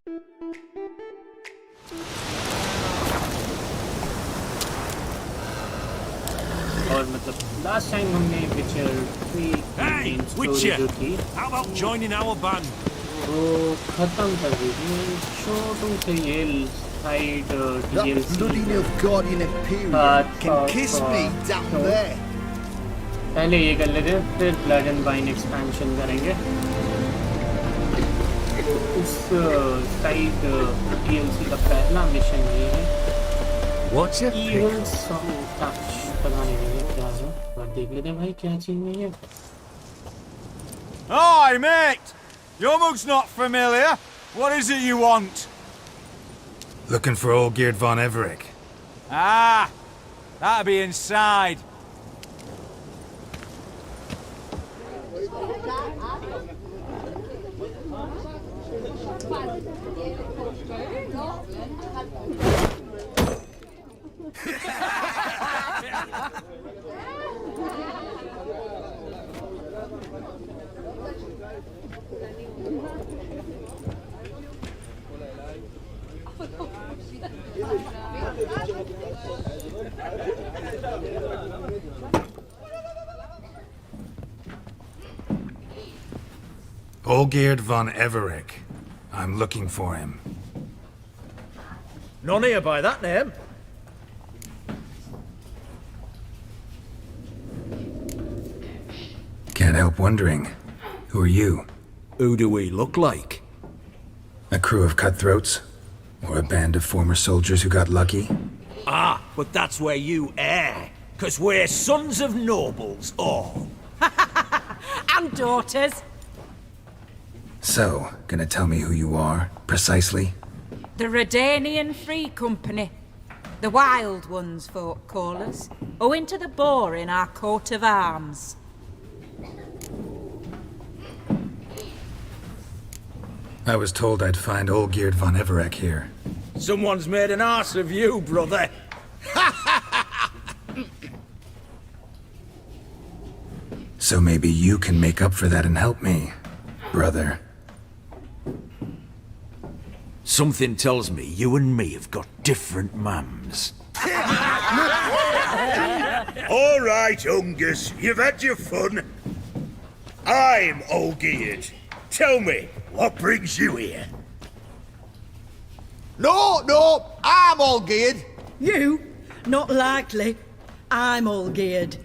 और मतलब last time हमने विचर 3 की स्टोरी जो थी how about joining our band? वो खत्म कर दी थी। शो तुमसे ये side DLC bloody Nilfgaardian Imperium can kiss me down there. पहले ये कर लेते हैं, फिर ब्लड एंड वाइन एक्सपेंशन करेंगे। उस साइड डीएलसी का पहला मिशन ये है। What's your Evil Song Touch, पता नहीं क्या है, पर देख लेते हैं भाई क्या चीज है ये। Hi, mate! Your mug's not familiar. What is it you want? Looking for old Geert von Everec. Ah, that'll be inside. Olgierd von Everec. I'm looking for him. None here by that name. Can't help wondering. Who are you? Who do we look like? A crew of cutthroats? Or a band of former soldiers who got lucky? Ah, but that's where you err. 'Cause we're sons of nobles all. And daughters. So, gonna tell me who you are, precisely? The Redanian Free Company. The Wild Ones, folk call us. Owing to the boar in our coat of arms. I was told I'd find Olgierd von Everec here. Someone's made an arse of you, brother. So maybe you can make up for that and help me, brother. Something tells me you and me have got different mums. All right, Ungus, you've had your fun. I'm Olgierd. Tell me, what brings you here? No, I'm all geared. You? Not likely. I'm all geared.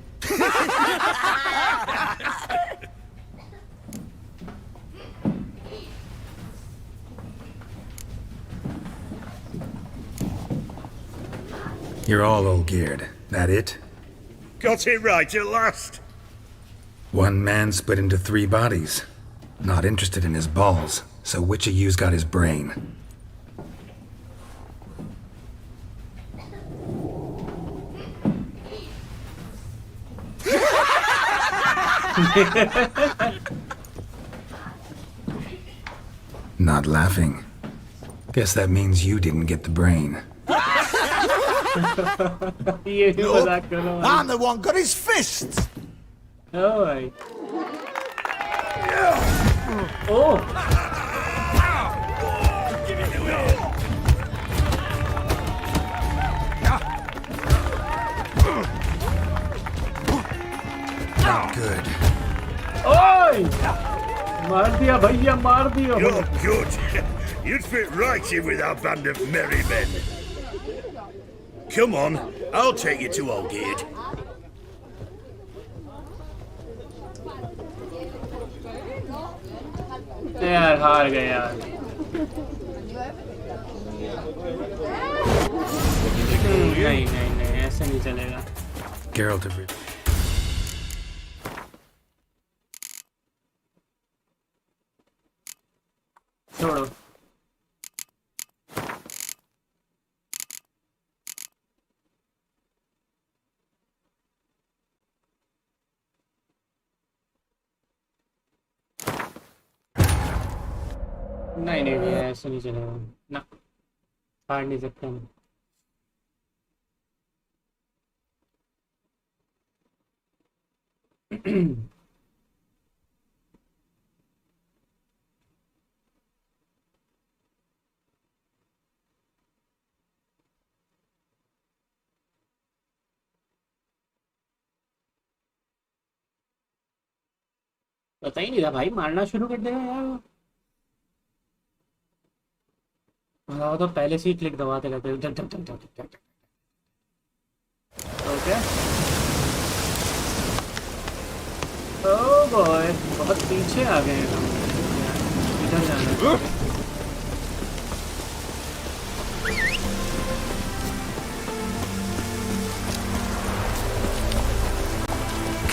You're all Olgierd. That it? Got it right at last. One man split into 3 bodies. Not interested in his balls, so which of you's got his brain? Not laughing. Guess that means you didn't get the brain. ये भी मजाक कर रहा हूँ। I'm the one got his fists. Oh भाई। Oh। Not good. ओए! मार दिया भैया, मार दिया। You're good. You'd fit right in with our band of merry men. Come on, I'll take you to Olgierd. यार हार गए यार। नहीं, ऐसे नहीं चलेगा। Geralt of छोड़ो। नहीं ऐसे नहीं चलेगा ना, हार नहीं सकते हम। पता ही नहीं था भाई, मारना शुरू कर देगा यार वो। वो तो पहले से ही क्लिक दबाते रहते थे। ओके ओह बॉय, बहुत पीछे आ गए हैं हम। इधर जाना है।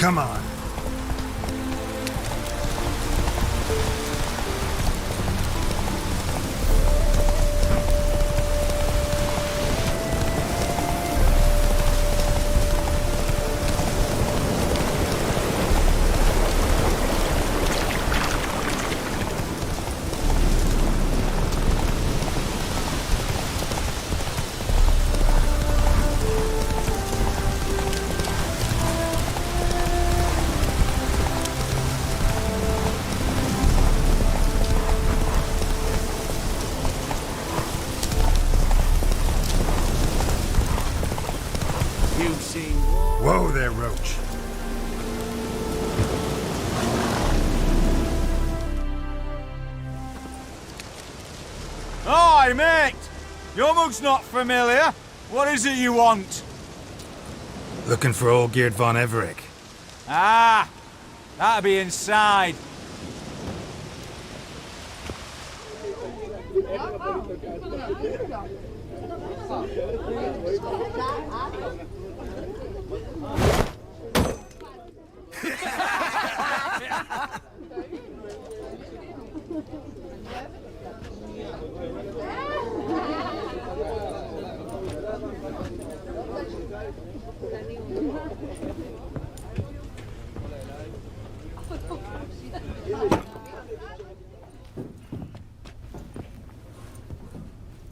Come on. Whoa there, Roach. Oi, mate! Your mug's not familiar. What is it you want? Looking for Olgierd von Everec. Ah, that'll be inside.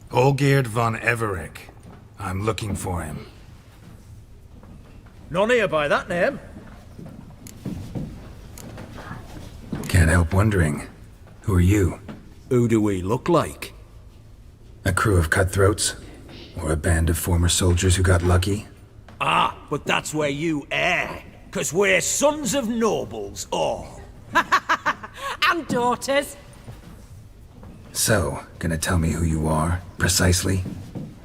Olgierd von Everec. I'm looking for him. None here by that name. Can't help wondering. Who are you? Who do we look like? A crew of cutthroats? Or a band of former soldiers who got lucky? Ah, but that's where you err. 'Cause we're sons of nobles, all. And daughters. So, gonna tell me who you are, precisely?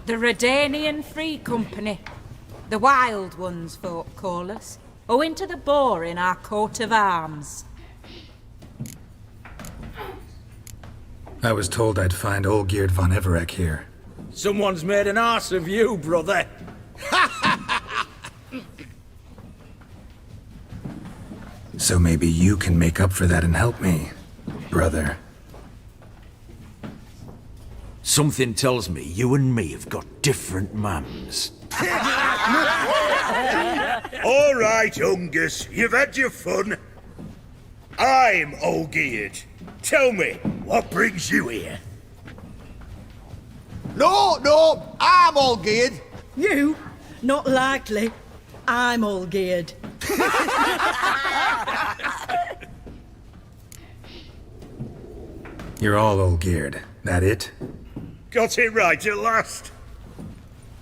The Redanian Free Company. The Wild Ones, folk call us. Owing to the boar in our coat of arms. I was told I'd find Olgierd von Everec here. Someone's made an arse of you, brother. So maybe you can make up for that and help me, brother. Something tells me you and me have got different mams. All right, Ungus, you've had your fun. I'm Olgierd. Tell me, what brings you here? No, I'm all geared. You? Not likely. I'm all geared. You're all Olgierd, that it? Got it right at last.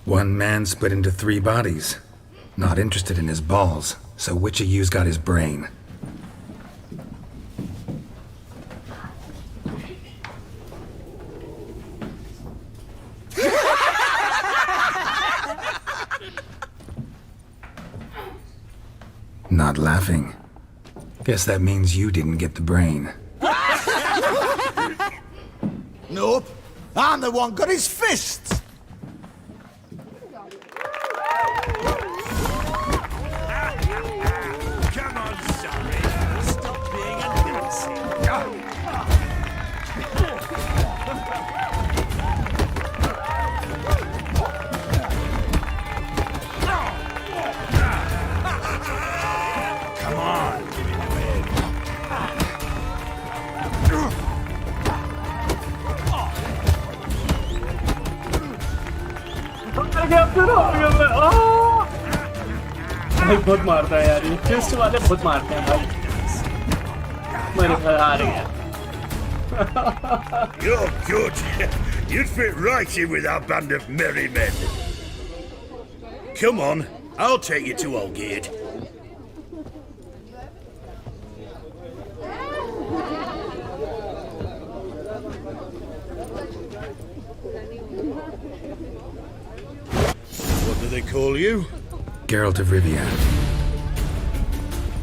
One man split into 3 bodies. Not interested in his balls, so which of you's got his brain? Not laughing. Guess that means you didn't get the brain. Nope. I'm the one got his fists. Come on, sorry. Stop being a Nazi. Come on. भाई बहुत मारता है यार, ये twist वाले बहुत मारते हैं भाई। मेरे घर आ रही है। You're good. You'd fit right in with our band of merry men. Come on, I'll take you to Olgierd. call you? Geralt of Rivia.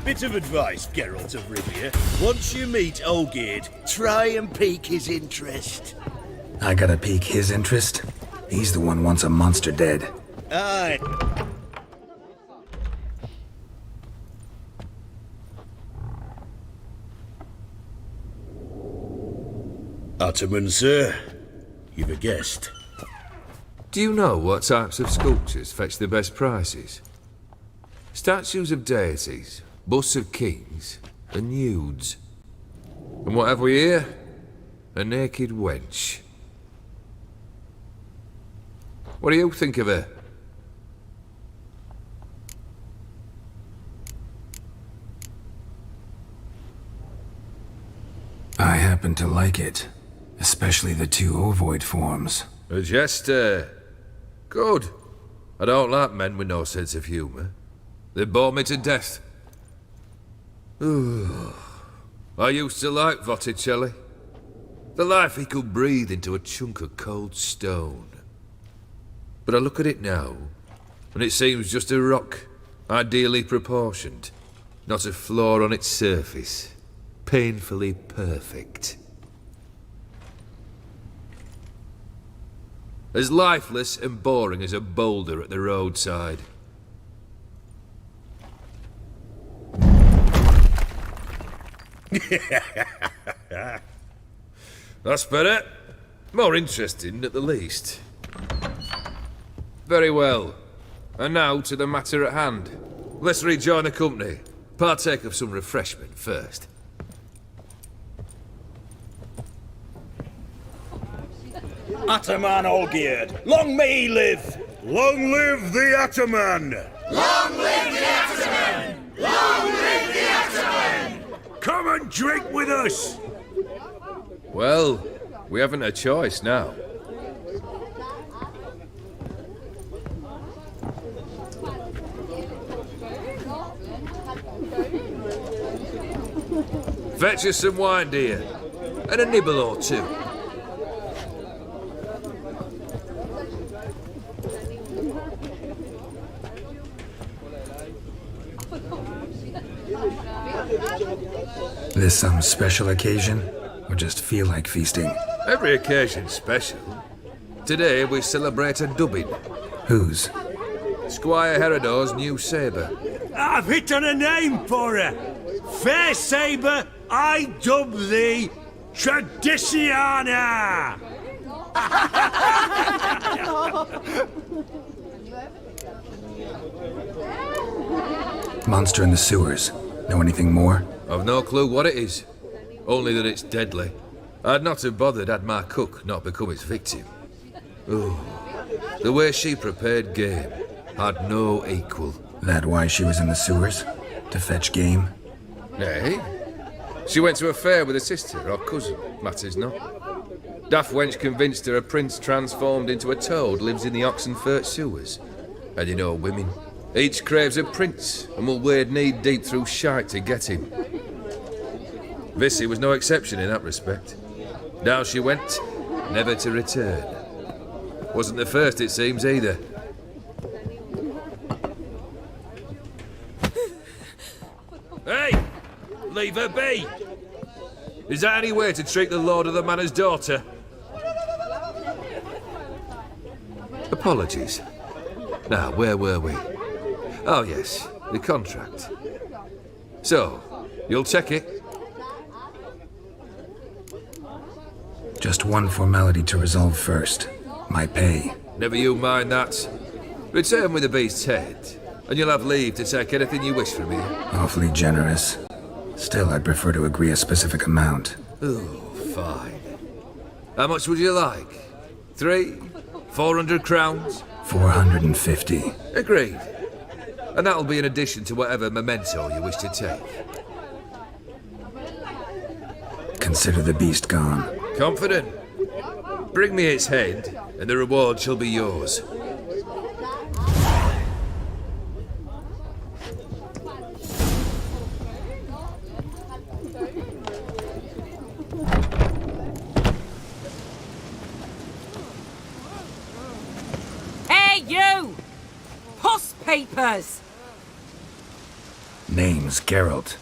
Bit of advice, Geralt of Rivia. Once you meet Olgierd, try and pique his interest. I gotta pique his interest? He's the one wants a monster dead. Aye. Ottoman, sir. You've a guest. Do you know what types of sculptures fetch the best prices? Statues of deities, busts of kings, and nudes. And what have we here? A naked wench. What do you think of her? I happen to like it. Especially the two ovoid forms. A jester. Good. I don't like men with no sense of humour. They bore me to death. Ooh. I used to like Botticelli. The life he could breathe into a chunk of cold stone. But I look at it now, and it seems just a rock, ideally proportioned. Not a flaw on its surface. Painfully perfect. As lifeless and boring as a boulder at the roadside. That's better. More interesting, at the least. Very well. And now to the matter at hand. Let's rejoin the company. Partake of some refreshment first. Ataman Olgierd, long may he live! Long live the Ataman! Long live the Ataman! Long live the Ataman! Come and drink with us! Well, we haven't a choice now. Fetch us some wine, dear. And a nibble or two. This some special occasion? Or just feel like feasting? Every occasion's special. Today we celebrate a dubbing. Whose? Squire Herodor's new sabre. I've hit on a name for her. Fair sabre, I dub thee Traditiana! Monster in the sewers. Know anything more? I've no clue what it is. Only that it's deadly. I'd not have bothered had my cook not become its victim. Ooh. The way she prepared game had no equal. That why she was in the sewers? To fetch game? Nay. She went to a fair with a sister or cousin, matters not. Daft wench convinced her a prince transformed into a toad lives in the Oxenfurt sewers. And you know women. Each craves a prince and will wade knee-deep through shite to get him. Visi was no exception in that respect. Down she went, never to return. Wasn't the first, it seems, either. Hey! Leave her be! Is that any way to treat the lord of the manor's daughter? Apologies. Now, where were we? Oh yes, the contract. So, you'll check it? Just one formality to resolve first. My pay. Never you mind that. Return with the beast's head, and you'll have leave to take anything you wish from me. Awfully generous. Still, I'd prefer to agree a specific amount. Ooh, fine. How much would you like? 400 crowns? 450. Agreed. And that'll be in addition to whatever memento you wish to take. Consider the beast gone. Confident? Bring me its head, and the reward shall be yours. Hey, you! Peepers! Name's Geralt.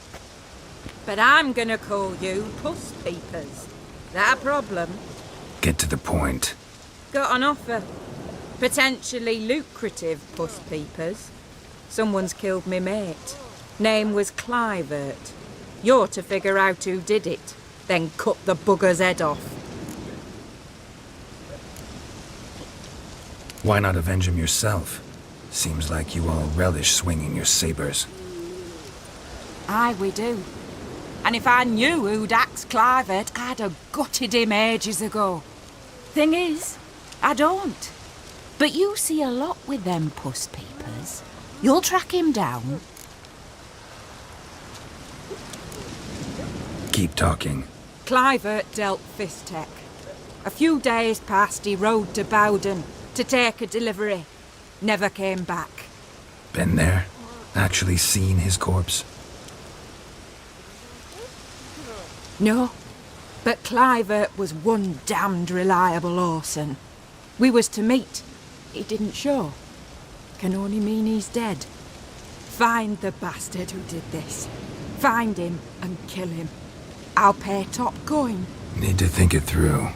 But I'm gonna call you Puss Peepers. That a problem? Get to the point. Got an offer. Potentially lucrative Puss Peepers. Someone's killed me mate. Name was Clivert. You're to figure out who did it, then cut the bugger's head off. Why not avenge him yourself? Seems like you all relish swinging your sabers. Aye, we do. And if I knew who'd axed Clivert, I'd have gutted him ages ago. Thing is, I don't. But you see a lot with them Puss Peepers. You'll track him down. Keep talking. Clivert dealt Fistech. A few days past, he rode to Bowden to take a delivery. Never came back. Been there? Actually seen his corpse? No, but Clivert was one damned reliable horseman. We was to meet. He didn't show. Can only mean he's dead. Find the bastard who did this. Find him and kill him. I'll pay top coin. Need to think it through.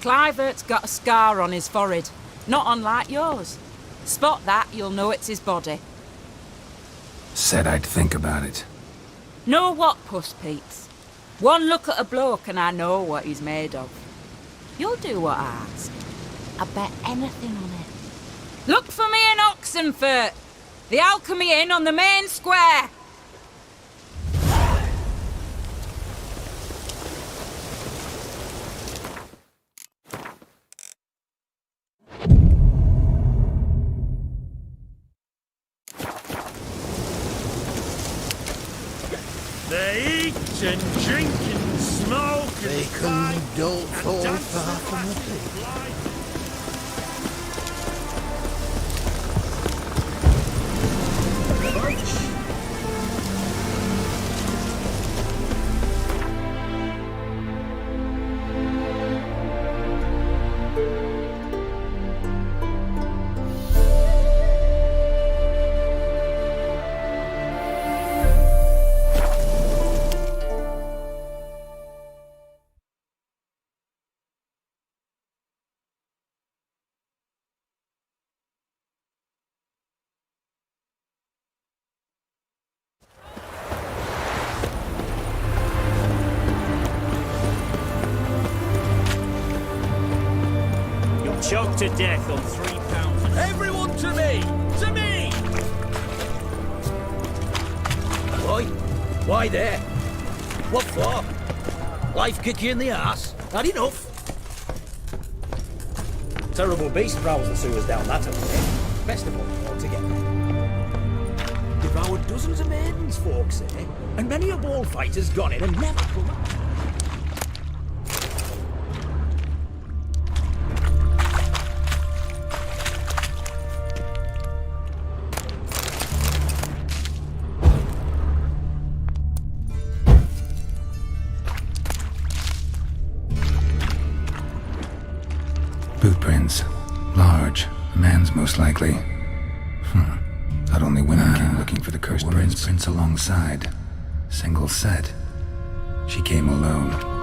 Clivert's got a scar on his forehead, not unlike yours. Spot that, you'll know it's his body. Said I'd think about it. Know what, Puss Peeps? One look at a bloke and I know what he's made of. You'll do what I ask. I bet anything on it. Look for me in Oxenfurt! The Alchemy Inn on the main square! They eat and drink and smoke and Bacon don't fall far from the pig. Choked to death on 3 pounds. Everyone to me! To me! Why there? What for? Life kick you in the arse? Had enough? Terrible beast prowls the sewers down that way. Best of all altogether. Devoured dozens of maidens, folks say, and many a ball fighter's gone in and never come out. Bootprints. Large. A man's most likely. Thought only women came looking for the cursed prints alongside. Single set. She came alone.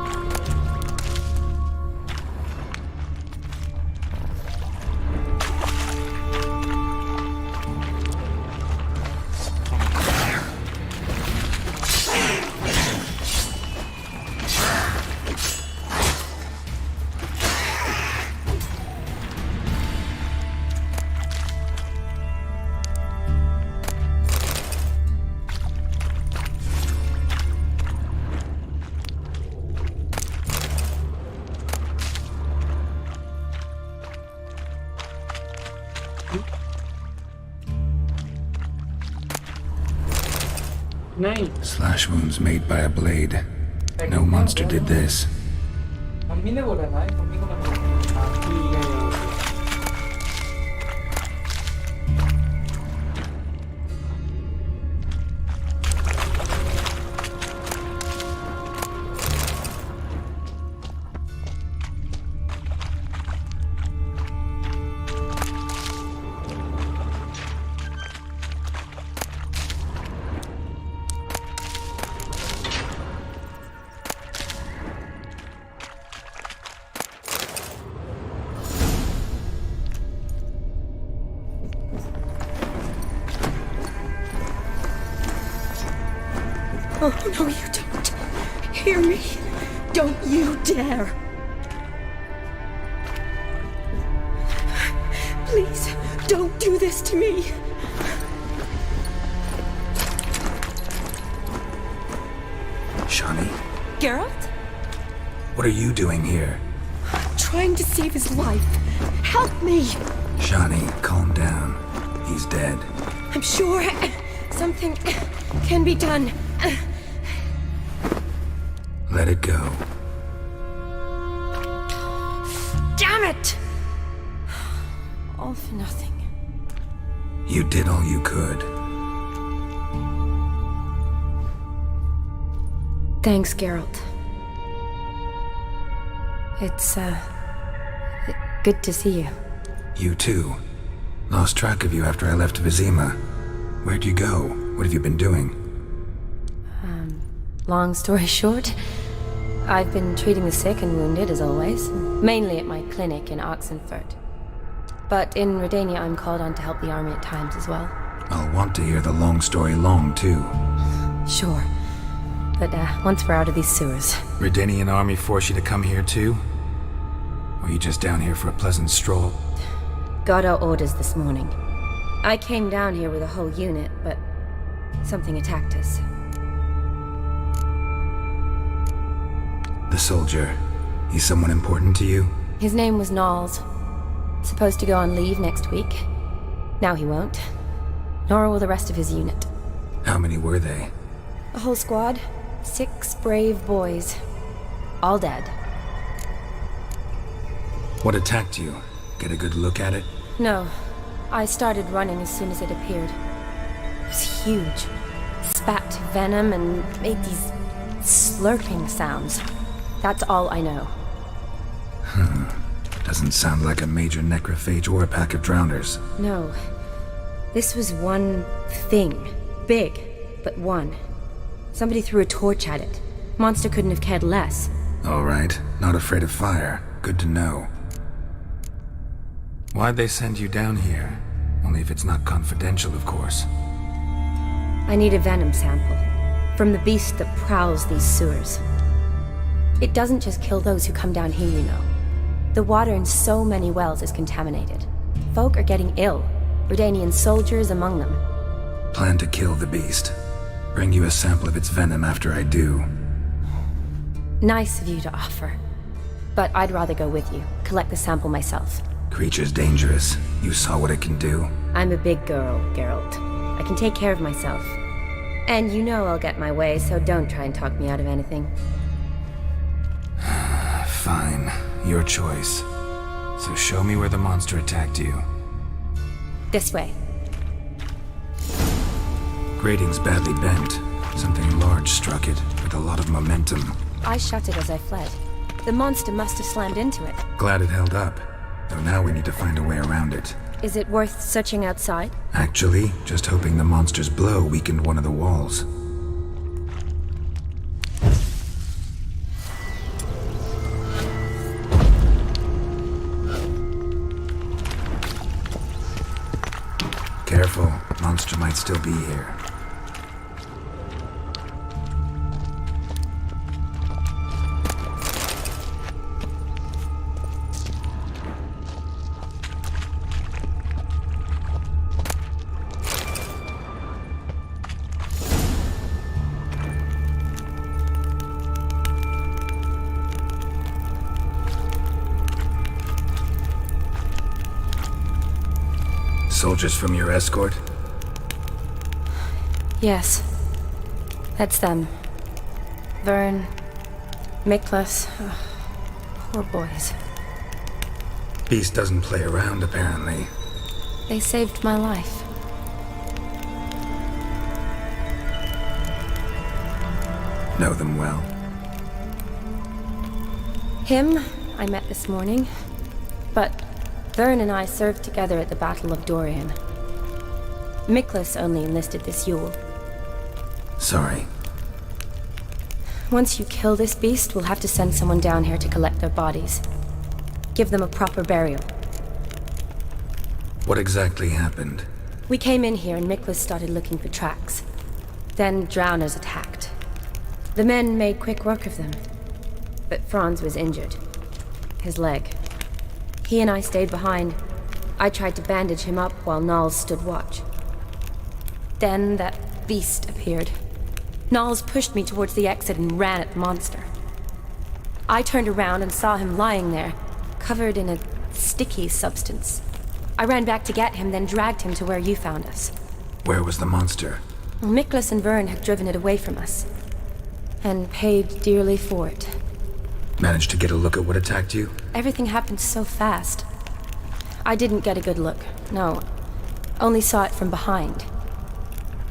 Nice. Slash wounds made by a blade. No monster did this. Oh, no, you don't. Hear me. Don't you dare. Please, don't do this to me. Shani? Geralt? What are you doing here? Trying to save his life. Help me! Shani, calm down. He's dead. I'm sure something can be done. Let it go. Damn it! All for nothing. You did all you could. Thanks, Geralt. It's, good to see you. You too. Lost track of you after I left Vizima. Where'd you go? What have you been doing? Long story short, I've been treating the sick and wounded, as always. Mainly at my clinic in Oxenfurt. But in Redania, I'm called on to help the army at times as well. I'll want to hear the long story long, too. Sure. But, once we're out of these sewers... Redanian army force you to come here, too? Or are you just down here for a pleasant stroll? Got our orders this morning. I came down here with a whole unit, but... something attacked us. The soldier. He's someone important to you? His name was Knowles. Supposed to go on leave next week. Now he won't. Nor will the rest of his unit. How many were they? A whole squad. 6 brave boys. All dead. What attacked you? Get a good look at it? No. I started running as soon as it appeared. It was huge. Spat venom and made these slurping sounds. That's all I know. Doesn't sound like a major necrophage or a pack of drowners. No. This was one thing. Big, but one. Somebody threw a torch at it. Monster couldn't have cared less. All right. Not afraid of fire. Good to know. Why'd they send you down here? Only if it's not confidential, of course. I need a venom sample. From the beast that prowls these sewers. It doesn't just kill those who come down here, you know. The water in so many wells is contaminated. Folk are getting ill. Redanian soldiers among them. Plan to kill the beast. Bring you a sample of its venom after I do. Nice of you to offer. But I'd rather go with you. Collect the sample myself. Creature's dangerous. You saw what it can do. I'm a big girl, Geralt. I can take care of myself. And you know I'll get my way, so don't try and talk me out of anything. Fine. Your choice. So show me where the monster attacked you. This way. Grating's badly bent. Something large struck it, with a lot of momentum. I shut it as I fled. The monster must have slammed into it. Glad it held up. Though now we need to find a way around it. Is it worth searching outside? Actually, just hoping the monster's blow weakened one of the walls. Careful, monster might still be here. Soldiers from your escort? Yes. That's them. Vern, Miklas. Poor boys. Beast doesn't play around, apparently. They saved my life. Know them well? Him, I met this morning. But Vern and I served together at the Battle of Dorian. Miklas only enlisted this Yule. Sorry. Once you kill this beast, we'll have to send someone down here to collect their bodies. Give them a proper burial. What exactly happened? We came in here and Miklas started looking for tracks. Then drowners attacked. The men made quick work of them. But Franz was injured. His leg. He and I stayed behind. I tried to bandage him up while Nals stood watch. Then that beast appeared. Nals pushed me towards the exit and ran at the monster. I turned around and saw him lying there, covered in a sticky substance. I ran back to get him, then dragged him to where you found us. Where was the monster? Miklas and Vern had driven it away from us. And paid dearly for it. Managed to get a look at what attacked you? Everything happened so fast. I didn't get a good look, no. Only saw it from behind.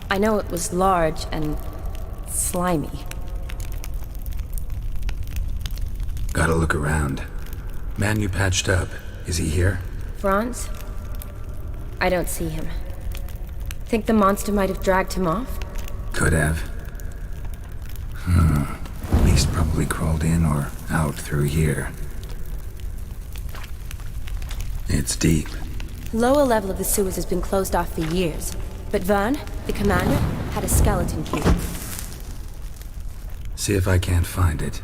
I know it was large and slimy. Gotta look around. Man you patched up, is he here? Franz? I don't see him. Think the monster might have dragged him off? Could have. Beast probably crawled in or out through here. It's deep. Lower level of the sewers has been closed off for years. But Vern, the commander, had a skeleton key. See if I can't find it.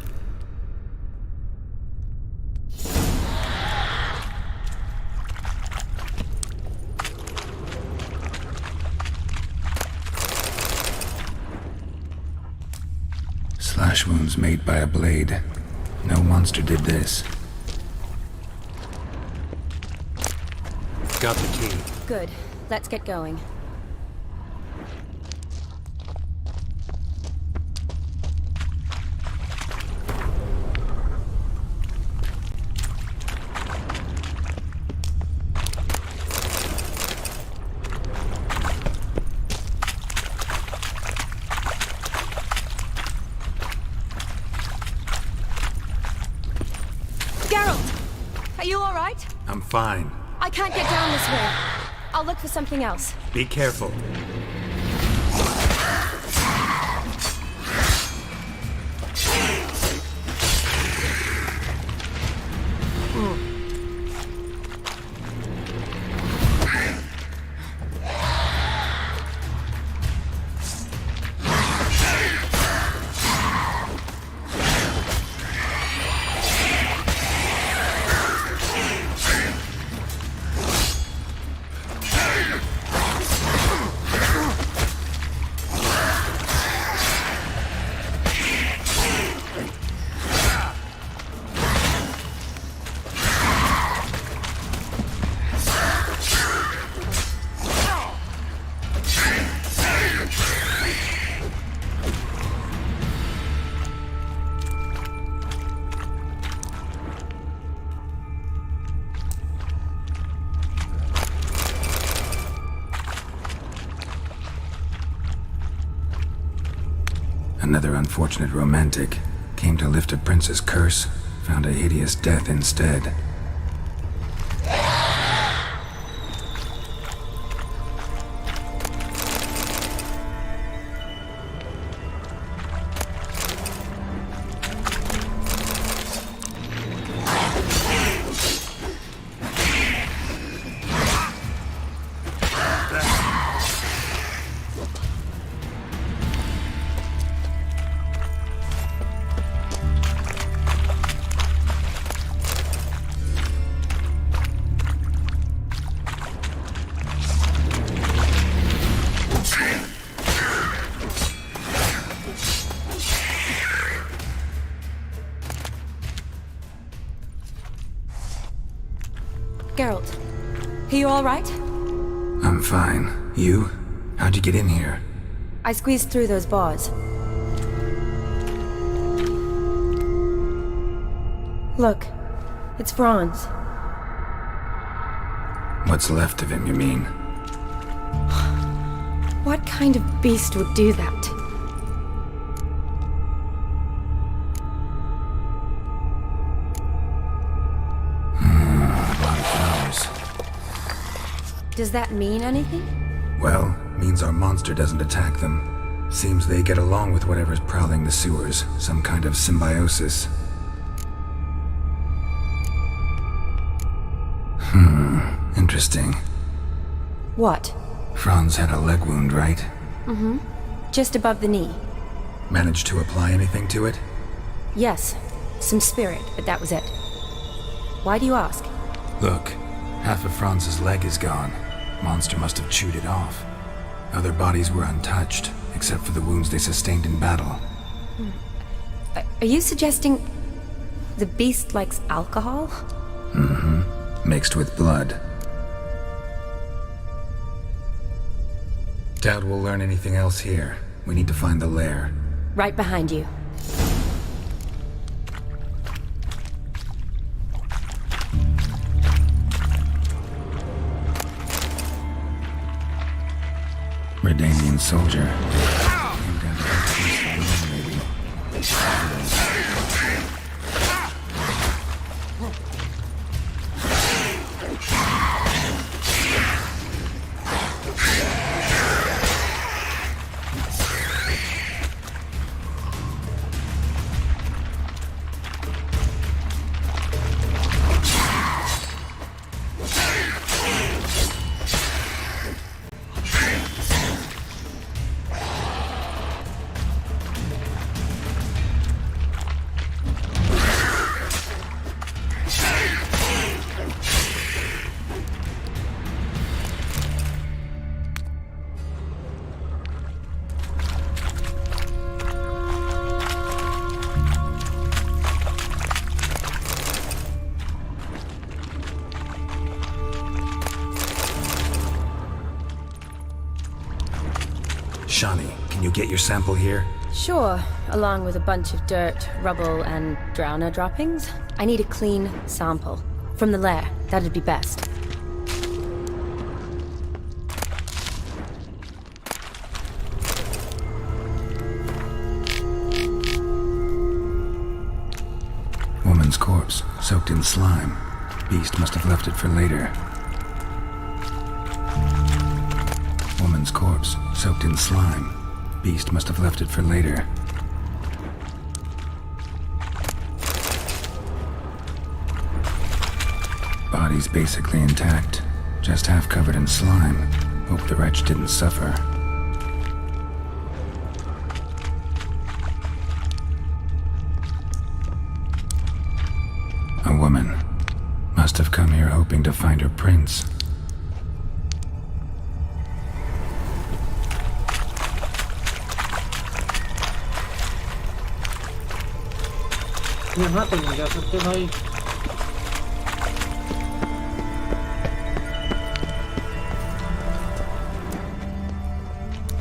Slash wounds made by a blade. No monster did this. Got the key. Good. Let's get going. Geralt! Are you all right? I'm fine. I can't get down this way. I'll look for something else. Be careful. Another unfortunate romantic. Came to lift a prince's curse, found a hideous death instead. Geralt, are you all right? I'm fine. You? How'd you get in here? I squeezed through those bars. Look, it's Franz. What's left of him, you mean? What kind of beast would do that? Does that mean anything? Well, means our monster doesn't attack them. Seems they get along with whatever's prowling the sewers. Some kind of symbiosis. Interesting. What? Franz had a leg wound, right? Mm-hmm. Just above the knee. Managed to apply anything to it? Yes, some spirit, but that was it. Why do you ask? Look, half of Franz's leg is gone. Monster must have chewed it off. Other bodies were untouched, except for the wounds they sustained in battle. Are you suggesting the beast likes alcohol? Mm-hmm. Mixed with blood. Doubt we'll learn anything else here. We need to find the lair. Right behind you. Redanian soldier. Shani, can you get your sample here? Sure, along with a bunch of dirt, rubble, and drowner droppings. I need a clean sample. From the lair, that'd be best. Woman's corpse, soaked in slime. Beast must have left it for later. Woman's corpse, soaked in slime. Beast must have left it for later. Body's basically intact, just half covered in slime. Hope the wretch didn't suffer. A woman. Must have come here hoping to find her prince. यहाँ तो नहीं जा सकते भाई।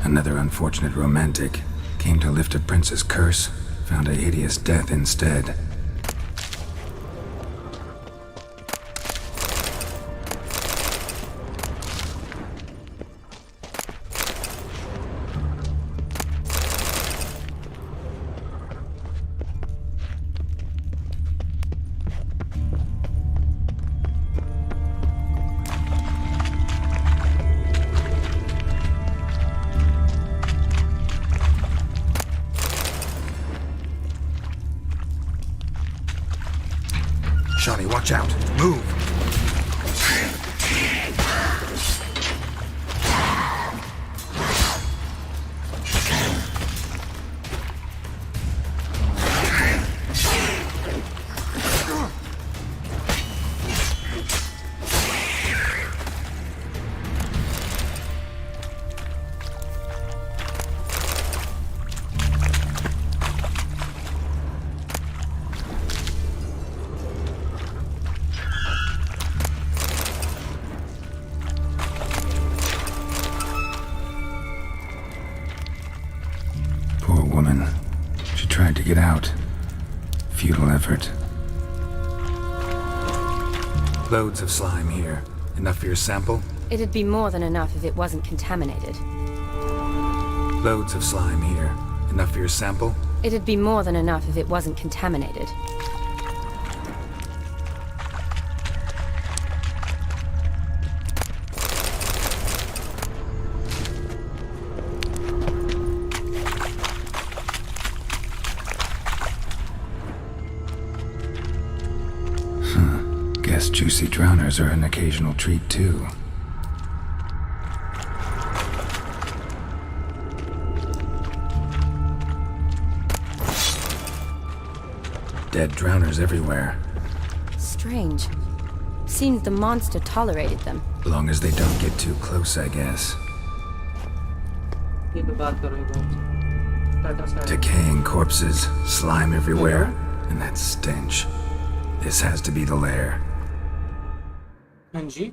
Another unfortunate romantic came to lift a prince's curse, found a hideous death instead. Shani, watch out! Move! Get out. Futile effort. Loads of slime here. Enough for your sample? It'd be more than enough if it wasn't contaminated. Loads of slime here. Enough for your sample? It'd be more than enough if it wasn't contaminated. Juicy drowners are an occasional treat, too. dead drowners everywhere. Strange. Seemed the monster tolerated them. Long as they don't get too close, I guess. Decaying corpses, slime everywhere, and that stench. This has to be the lair. Anji?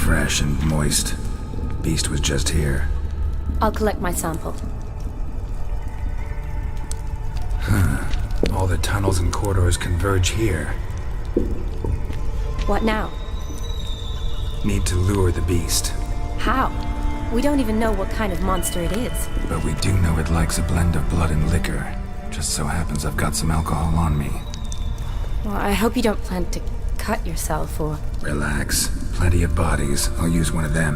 fresh and moist. Beast was just here. I'll collect my sample. All the tunnels and corridors converge here. What now? Need to lure the beast. How? We don't even know what kind of monster it is. But we do know it likes a blend of blood and liquor. Just so happens I've got some alcohol on me. Well, I hope you don't plan to cut yourself or... Relax. Plenty of bodies. I'll use one of them.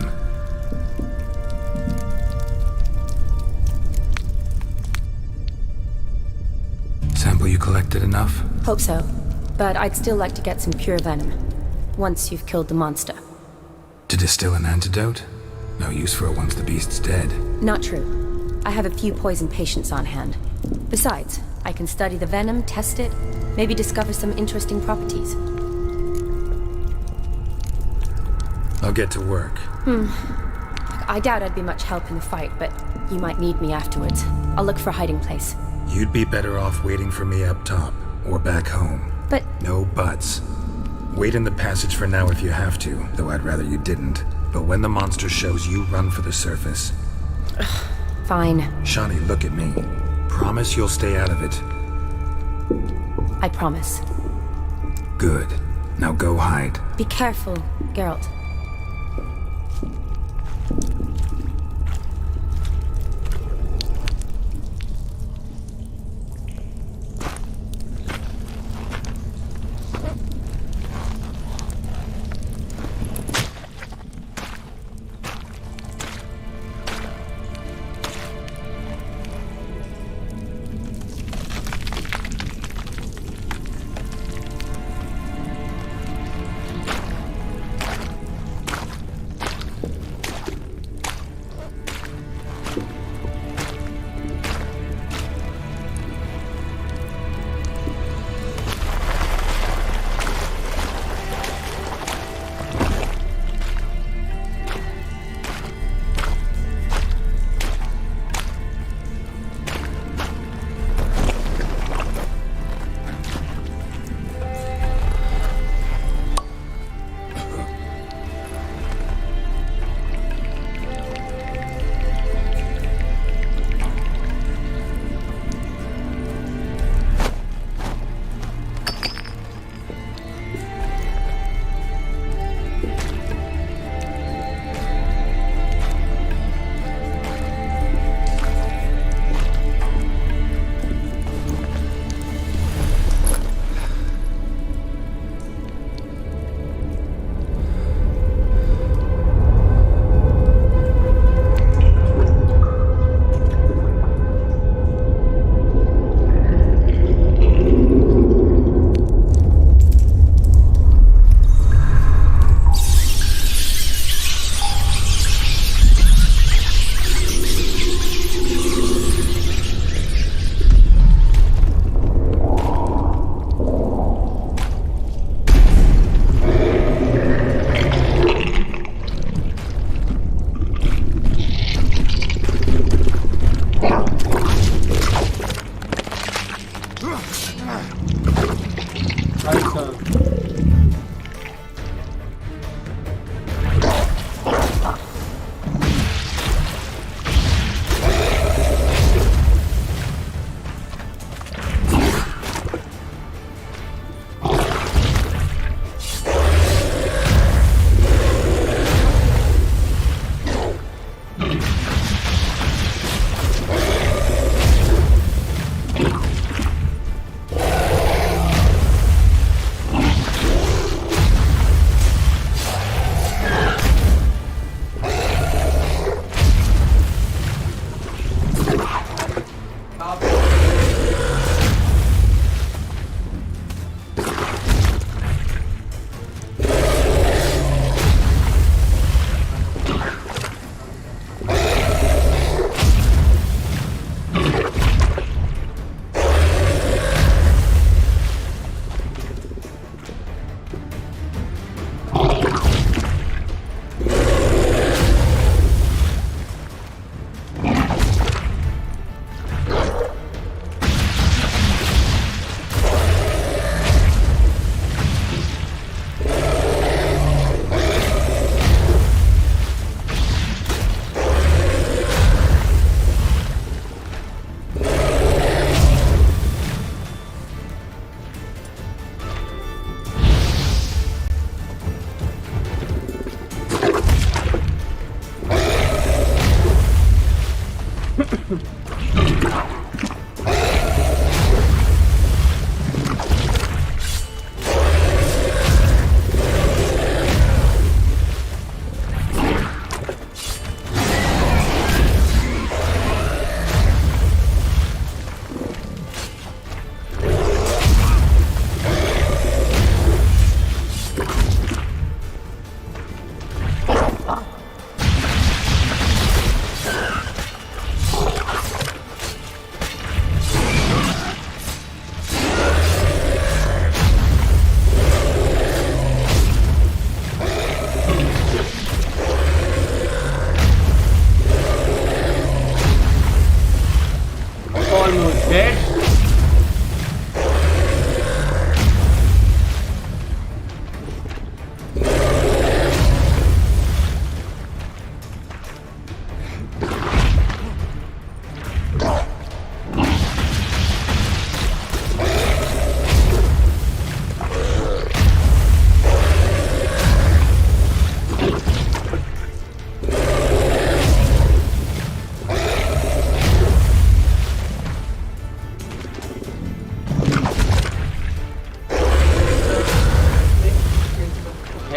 Sample you collected enough? Hope so. But I'd still like to get some pure venom. Once you've killed the monster. To distill an antidote? No use for it once the beast's dead. Not true. I have a few poison patients on hand. Besides, I can study the venom, test it, maybe discover some interesting properties. I'll get to work. I doubt I'd be much help in the fight, but you might need me afterwards. I'll look for a hiding place. You'd be better off waiting for me up top, or back home. But... No buts. Wait in the passage for now if you have to, though I'd rather you didn't. But when the monster shows, you run for the surface. Fine. Shani, look at me. Promise you'll stay out of it. I promise. Good. Now go hide. Be careful, Geralt.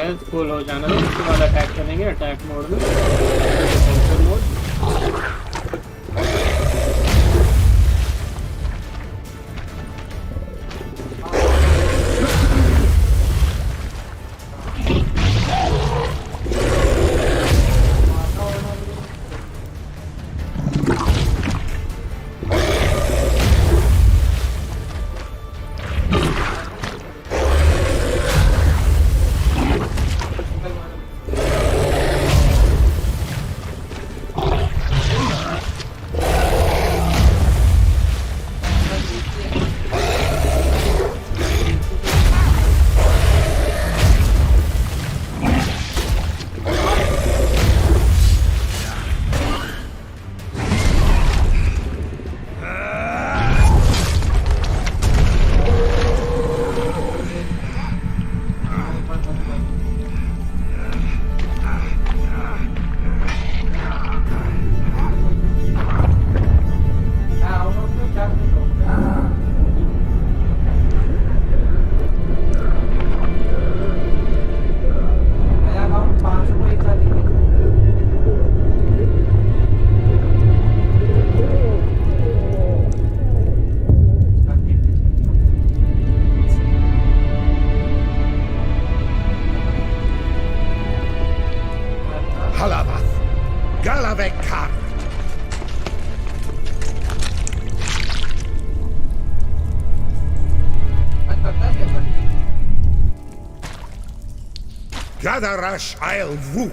Health full हो जाना है उसके बाद attack करेंगे attack mode में defensive mode Gadarash I'll woot.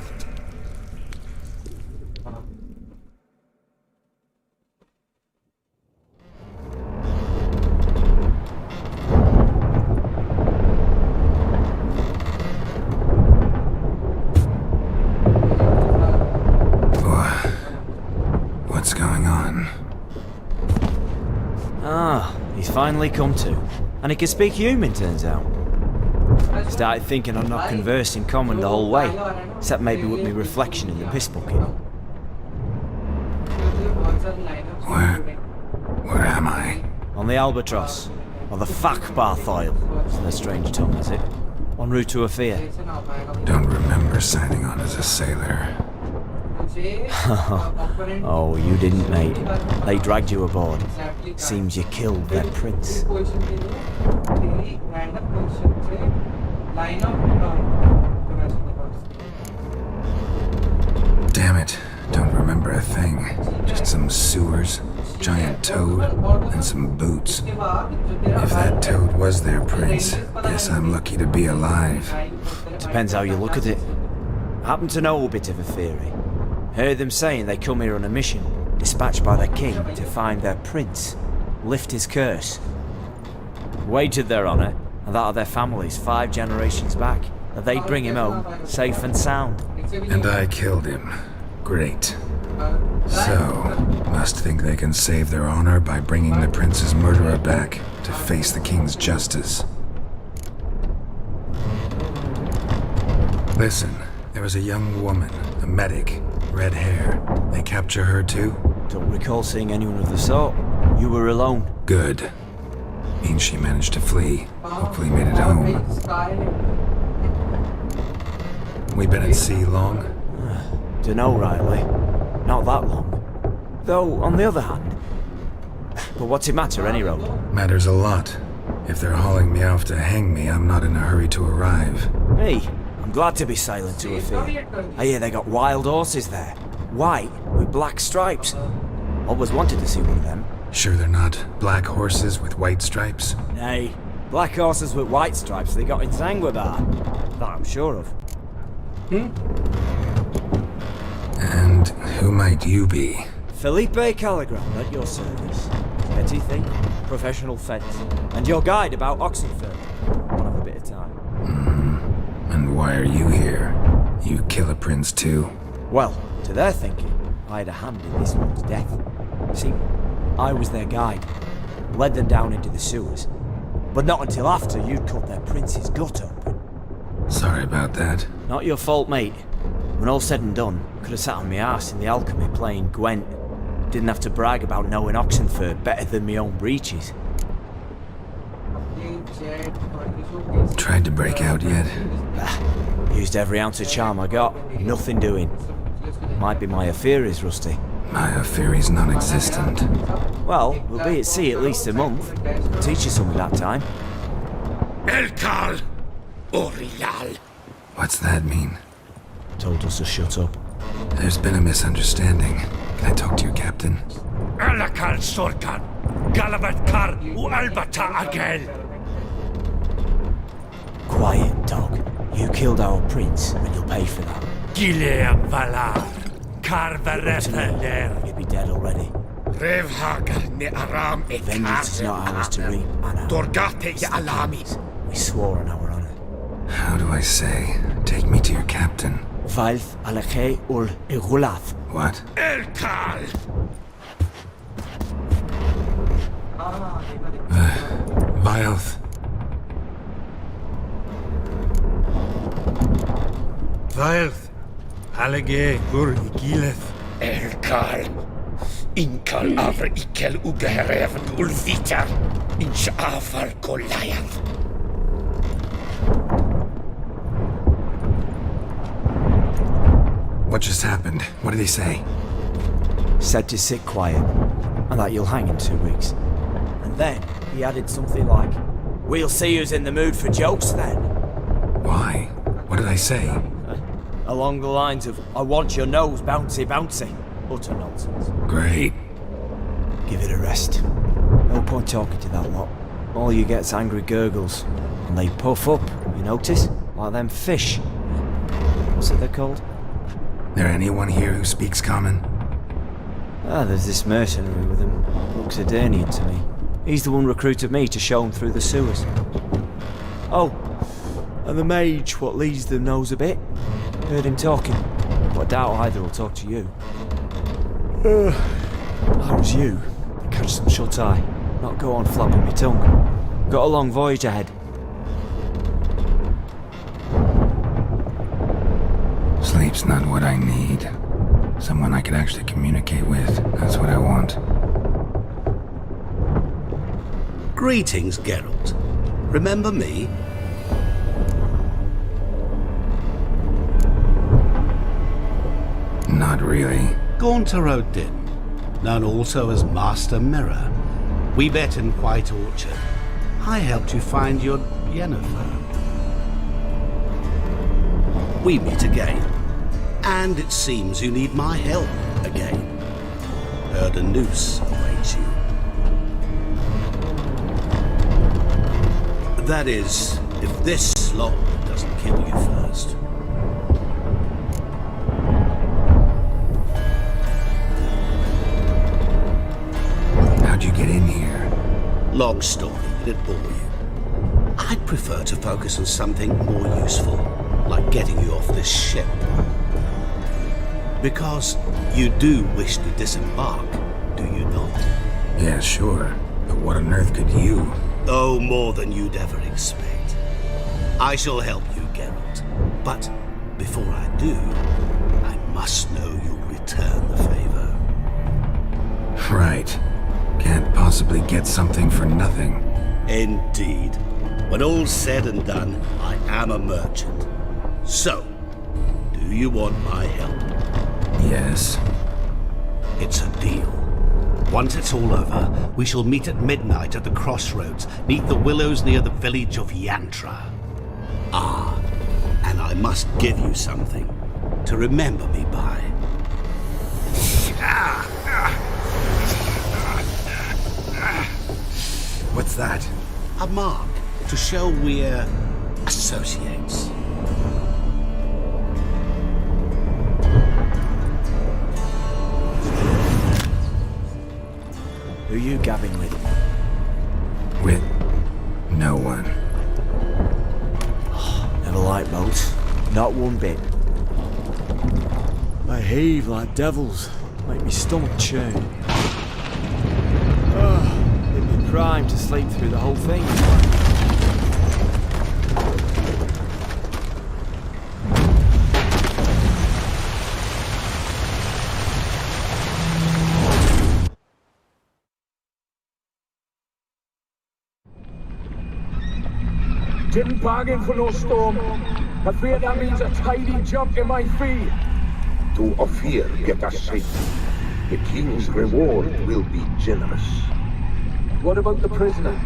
What's going on? Ah, he's finally come to. And he can speak human, turns out. Started thinking I'd not conversed in common the whole way, except maybe with me reflection in the piss bucket. Where am I? On the Albatross, or the Fakbarth Isle. It's their strange tongue, is it? En route to Emhyr. Don't remember signing on as a sailor. Oh, you didn't, mate. They dragged you aboard. Seems you killed their prince. Damn it, don't remember a thing. Just some sewers, giant toad, and some boots. If that toad was their prince, guess I'm lucky to be alive. Depends how you look at it. I happen to know a bit of a theory. Heard them saying they come here on a mission, dispatched by their king to find their prince, lift his curse. Wagered their honour, and that of their families 5 generations back, that they'd bring him home, safe and sound. And I killed him. Great. So, must think they can save their honor by bringing the prince's murderer back to face the king's justice. Listen, there was a young woman, a medic, red hair. They capture her too? Don't recall seeing anyone of the sort. You were alone. Good. Means she managed to flee. Hopefully made it home. We been at sea long? Dunno rightly. Not that long. Though, on the other hand... But what's it matter, any road? Matters a lot. If they're hauling me off to hang me, I'm not in a hurry to arrive. Hey, I'm glad to be sailing to Emhyr. I hear they got wild horses there. White, with black stripes. Always wanted to see one of them. Sure they're not black horses with white stripes? Nay, black horses with white stripes they got in Sanguibar. That I'm sure of. And who might you be? Felipe Caligram, at your service. Petty thief, professional fence, and your guide about Oxenford. One of a bit of time. And why are you here? You kill a prince too? Well, to their thinking, I had a hand in this one's death. See, I was their guide, led them down into the sewers, but not until after you'd cut their prince's gut open. Sorry about that. Not your fault, mate. When all said and done, could have sat on my arse in the alchemy playing Gwent. Didn't have to brag about knowing Oxenford better than my own breeches. Tried to break out yet? Used every ounce of charm I got. Nothing doing. Might be my affair is rusty. My affair is non-existent. Well, we'll be at sea at least a month. Teach you something that time. Elkal Orilal. What's that mean? Told us to shut up. There's been a misunderstanding. Can I talk to your captain? Alakal Sorkan. Galabat Kar U Albata Agel. Quiet, dog. You killed our prince, and you'll pay for that. Gileam Valar. Carveretheler. You'd be dead already. Revhagar ne Aram e Vengeance is not ours to reap, Anna. Dorgate ya Alamis. We swore on our honor. How do I say? Take me to your captain. Avallac'h ul Igulath. What? Elkal. Vilth. Vilth. Halage gur Igileth. Elkal. Inkal avr ikel ugehereven ulvitar. Inch afar Goliath. What just happened? What did he say? Said to sit quiet, and that you'll hang in 2 weeks. And then he added something like, "We'll see who's in the mood for jokes then." Why? What did I say? Along the lines of, "I want your nose bouncy bouncy." Utter nonsense. Great. Give it a rest. No point talking to that lot. All you get's angry gurgles. And they puff up, you notice? Like them fish. What's it they're called? There anyone here who speaks common? There's this mercenary with him. Looks Edirnian to me. He's the one recruited me to show him through the sewers. Oh, and the mage what leads them knows a bit. Heard him talking, but I doubt either will talk to you. How was you? Catch some shut-eye, not go on flapping my tongue. Got a long voyage ahead. Sleep's not what I need. Someone I could actually communicate with. That's what I want. Greetings, Geralt. Remember me? Not really. Gaunter Din, known also as Master Mirror. We met in White Orchard. I helped you find your Yennefer. We meet again. And it seems you need my help again. Heard a noose awaits you. That is, if this slog doesn't kill you first. How'd you get in here? Long story, did it bore you? I'd prefer to focus on something more useful, like getting you off this ship. Because you do wish to disembark, do you not? Yeah, sure. But what on earth could you? Oh, more than you'd ever expect. I shall help you, Geralt. But before I do, I must know you'll return the favor. Right. Can't possibly get something for nothing. Indeed. When all's said and done, I am a merchant. So, do you want my help? Yes. It's a deal. Once it's all over, we shall meet at midnight at the crossroads, neath the willows near the village of Yantra. Ah, and I must give you something to remember me by. What's that? A mark to show we're associates. Who you gabbing with? With no one. Never liked boats. Not one bit. They heave like devils. Make me stomach churn. It'd be prime to sleep through the whole thing. Didn't bargain for no storm. I fear that means a tidy jump in my fee. To Ophir get us safe. The king's reward will be generous. What about the prisoner?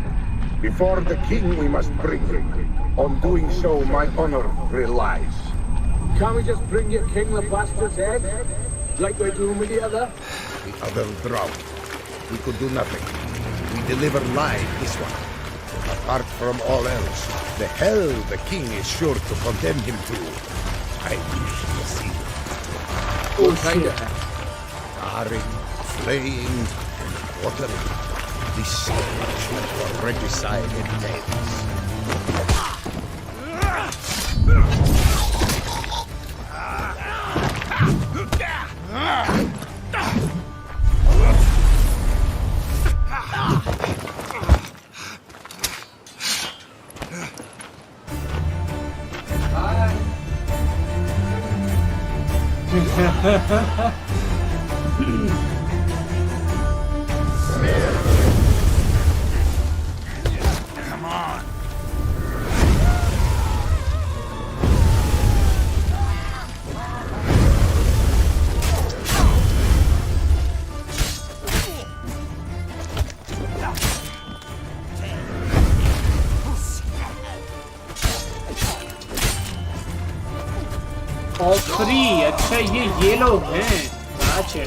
Before the king we must bring him. On doing so, my honor relies. Can't we just bring your king the bastard's head? Like we're doing with the other? The other drowned. We could do nothing. We deliver live this one. Apart from all else, the hell the king is sure to condemn him to. I wish to see it. Oh, shit. Charring, flaying, and quartering. This punishment for regicide entails. Come on. और free अच्छा ये लोग हैं अच्छा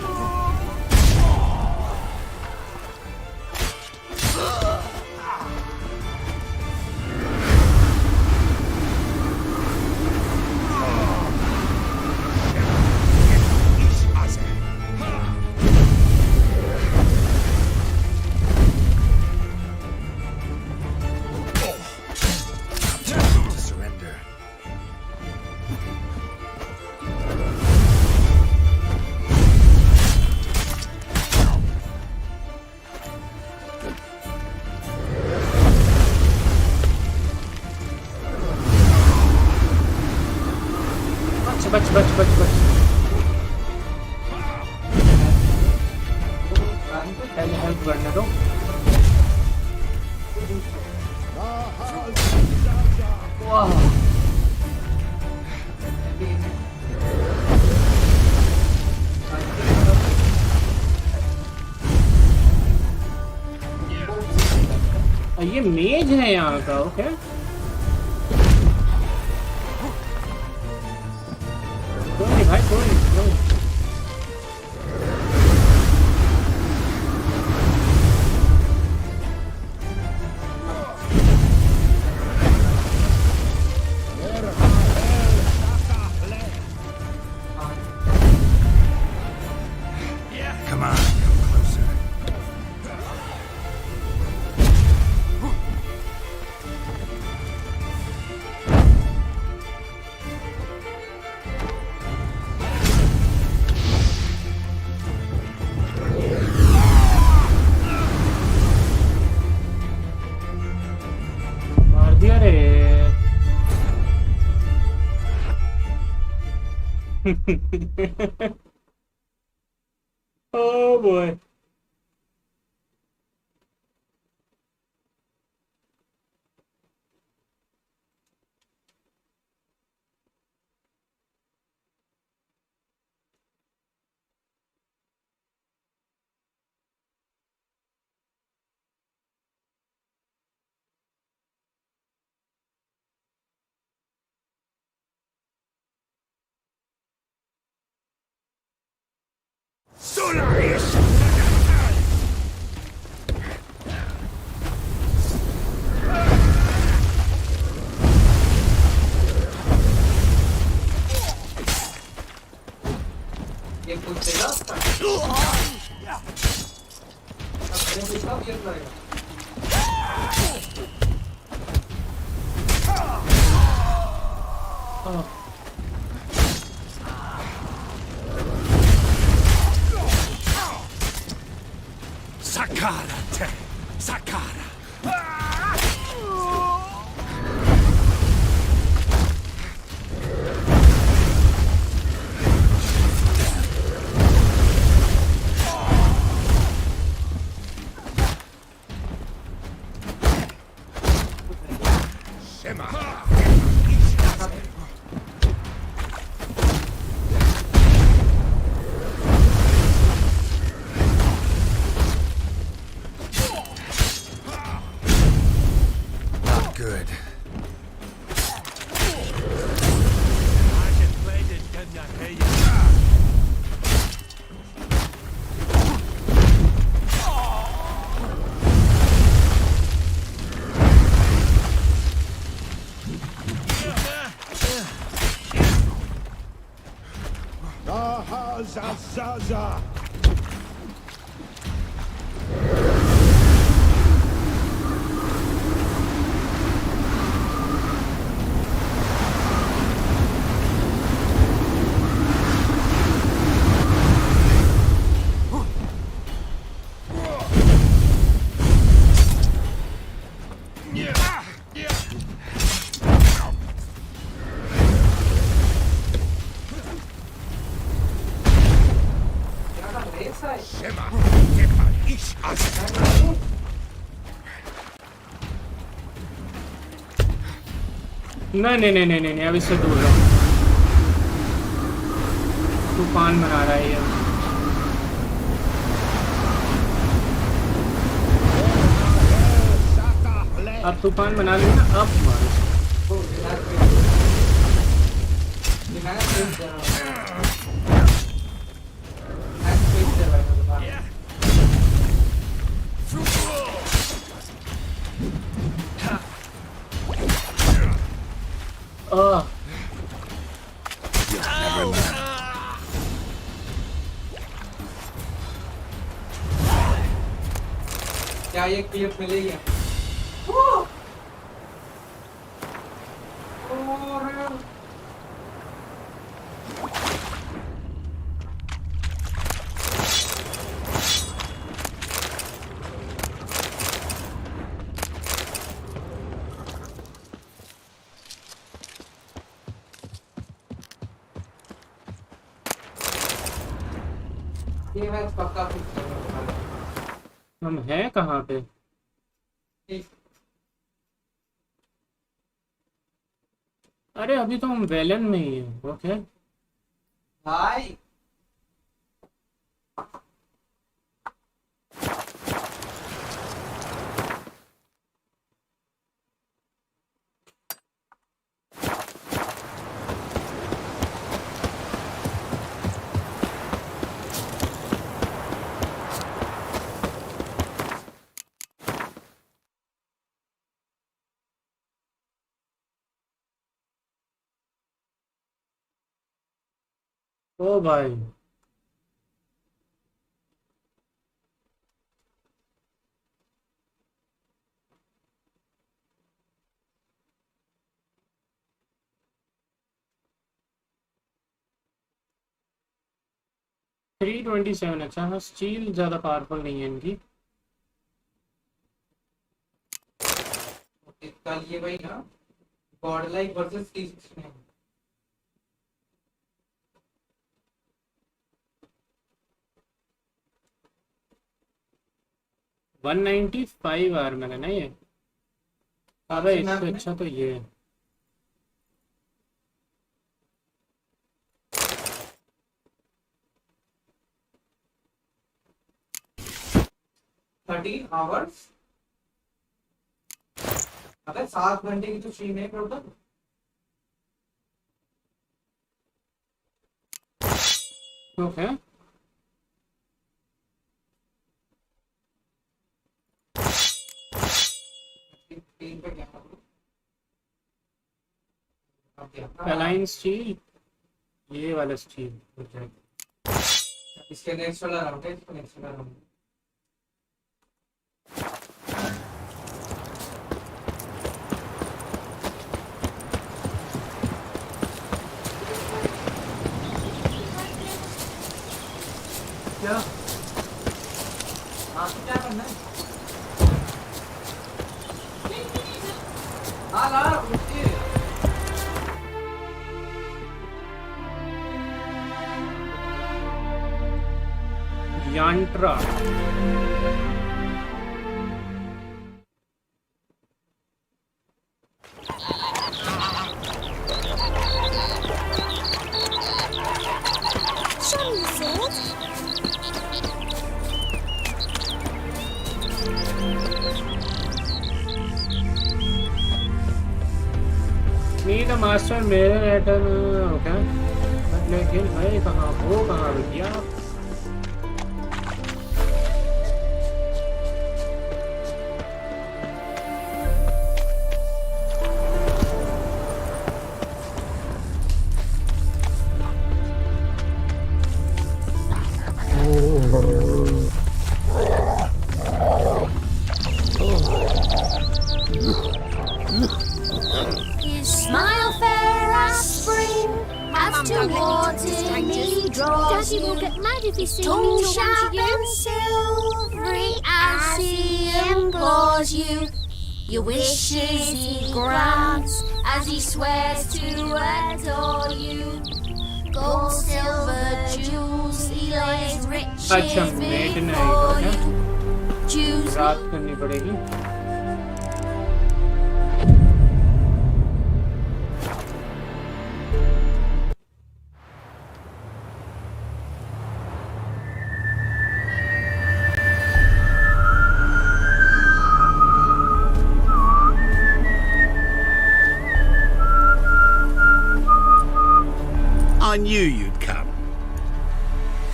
बच help करने दो वाह ये मेज है यहाँ का ओके भाई कोई Come on, come closer. Oh boy. Emma. Zaza. नहीं अब इससे दूर रहो। तूफान बना रहा है ये। अब तूफान बना ली ना, अब मारो। क्या ये क्लिप मिलेगी? ये मैं पक्का हम हैं कहाँ पे? अरे अभी तो हम वेलन में ही हैं। ओके भाई ओ भाई $327। अच्छा हाँ, स्टील ज्यादा पावरफुल नहीं है इनकी। कल ये भाई ना गॉडलाइक वर्सेस T69 195 आर्मर है ना ये। अबे इससे अच्छा तो ये है। hours अबे 7 घंटे की तो स्ट्रीम है टोटल। ओके अलाइन स्टील, ये वाला स्टील। इसके नेक्स्ट वाला राउंड है, इसके नेक्स्ट वाला राउंड क्या आपको क्या करना है? हाँ ला पूछिए। यांट्रा नीड मास्टर मेरे रिटर्न। ओके लेकिन है कहाँ, वो कहाँ भैया? towards me draws Daddy will get mad if he sees me tall, talking sharp to you. and silvery as he implores you. Your wishes he grants as he swears to adore you. Gold, silver, jewels he lays riches before you. Choose रात करनी पड़ेगी. I knew you'd come.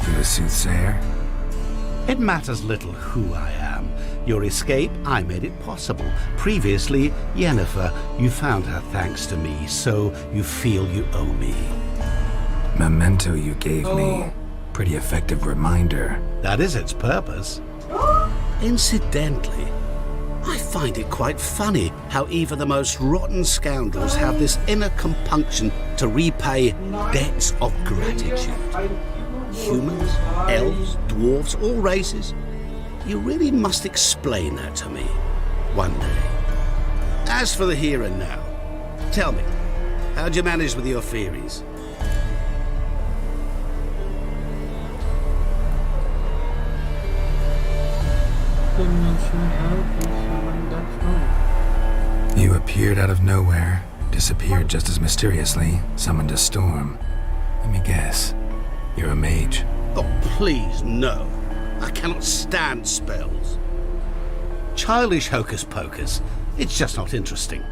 You a soothsayer? It matters little who I am. Your escape, I made it possible. Previously, Yennefer, you found her thanks to me, so you feel you owe me. Memento you gave me. Pretty effective reminder. That is its purpose. Incidentally, I find it quite funny how even the most rotten scoundrels have this inner compunction to repay debts of gratitude. Humans, elves, dwarves, all races. You really must explain that to me one day. As for the here and now, tell me, how'd you manage with your theories? You appeared out of nowhere, disappeared just as mysteriously, summoned a storm. Let me guess. You're a mage. Oh, please, no. I cannot stand spells. Childish hocus pocus. It's just not interesting.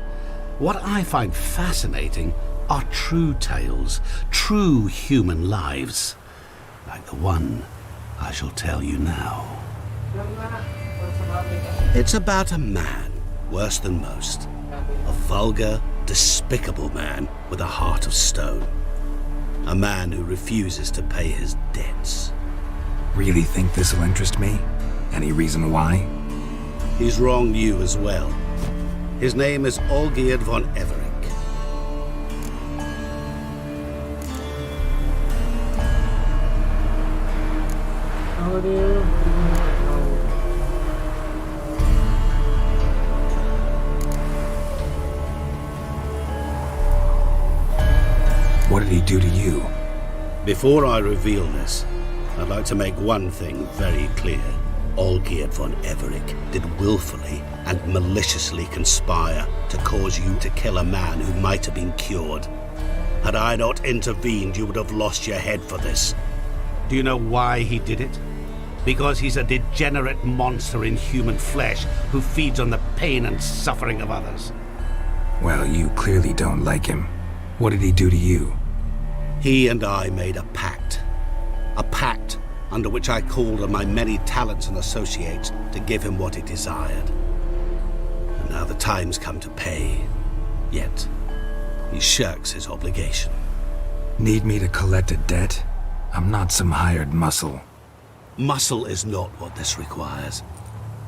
What I find fascinating are true tales, true human lives, like the one I shall tell you now. It's about a man, worse than most. A vulgar, despicable man with a heart of stone. A man who refuses to pay his debts. Really think this'll interest me? Any reason why? He's wronged you as well. His name is Olgierd von Everec. How do you? What did he do to you? Before I reveal this, I'd like to make one thing very clear. Olgierd von Everec did willfully and maliciously conspire to cause you to kill a man who might have been cured. Had I not intervened, you would have lost your head for this. Do you know why he did it? Because he's a degenerate monster in human flesh who feeds on the pain and suffering of others. Well, you clearly don't like him. What did he do to you? He and I made a pact. A pact under which I called on my many talents and associates to give him what he desired. And now the time's come to pay. Yet, he shirks his obligation. Need me to collect a debt? I'm not some hired muscle. Muscle is not what this requires.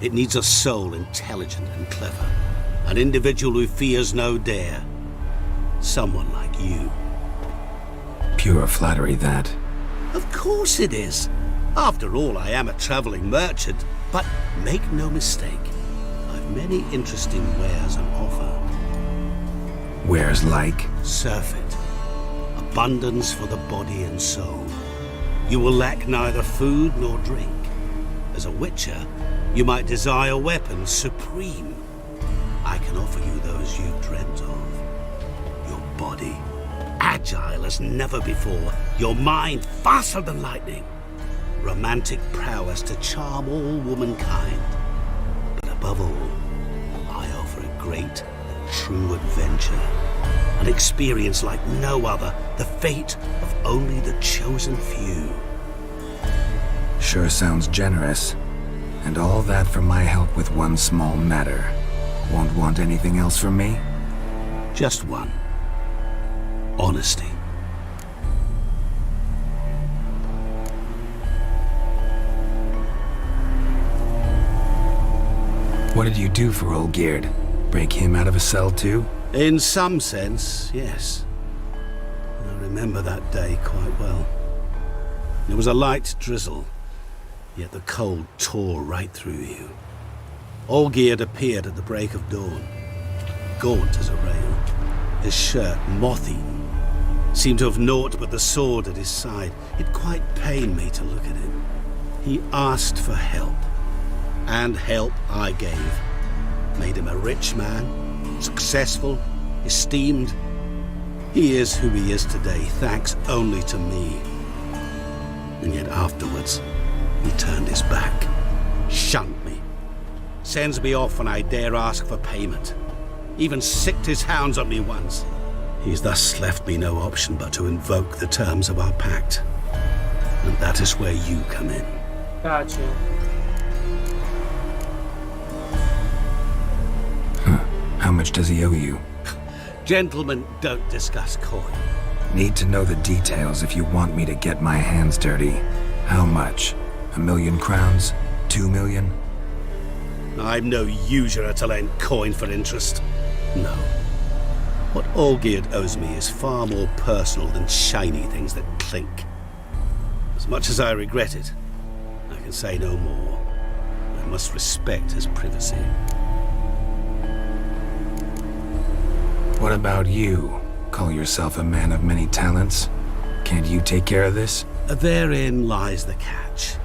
It needs a soul intelligent and clever. An individual who fears no dare. Someone like you. Pure flattery, that. Of course it is. After all, I am a traveling merchant. But make no mistake, I've many interesting wares on offer. Wares like? Surfeit. Abundance for the body and soul. You will lack neither food nor drink. As a witcher, you might desire weapons supreme. I can offer you those you've dreamt of. Your body, agile as never before. Your mind, faster than lightning. Romantic prowess to charm all womankind. But above all, I offer a great and true adventure. An experience like no other, the fate of only the chosen few. Sure sounds generous. And all that for my help with one small matter. Won't want anything else from me? Just one. Honesty. What did you do for Olgierd? Break him out of a cell too? In some sense, yes. I remember that day quite well. There was a light drizzle, yet the cold tore right through you. Olgierd appeared at the break of dawn, gaunt as a rail, his shirt moth-eaten, seemed to have naught but the sword at his side. It quite pained me to look at him. He asked for help, and help I gave. Made him a rich man, successful, esteemed. He is who he is today, thanks only to me. And yet afterwards, he turned his back, shunned me, sends me off when I dare ask for payment, even sicked his hounds on me once. He's thus left me no option but to invoke the terms of our pact. And that is where you come in. Gotcha. How much does he owe you? Gentlemen don't discuss coin. Need to know the details if you want me to get my hands dirty. How much? 1,000,000 crowns? 2 million? I'm no usurer to lend coin for interest. No. What Olgierd owes me is far more personal than shiny things that clink. As much as I regret it, I can say no more. I must respect his privacy. What about you? Call yourself a man of many talents? Can't you take care of this? Therein lies the catch.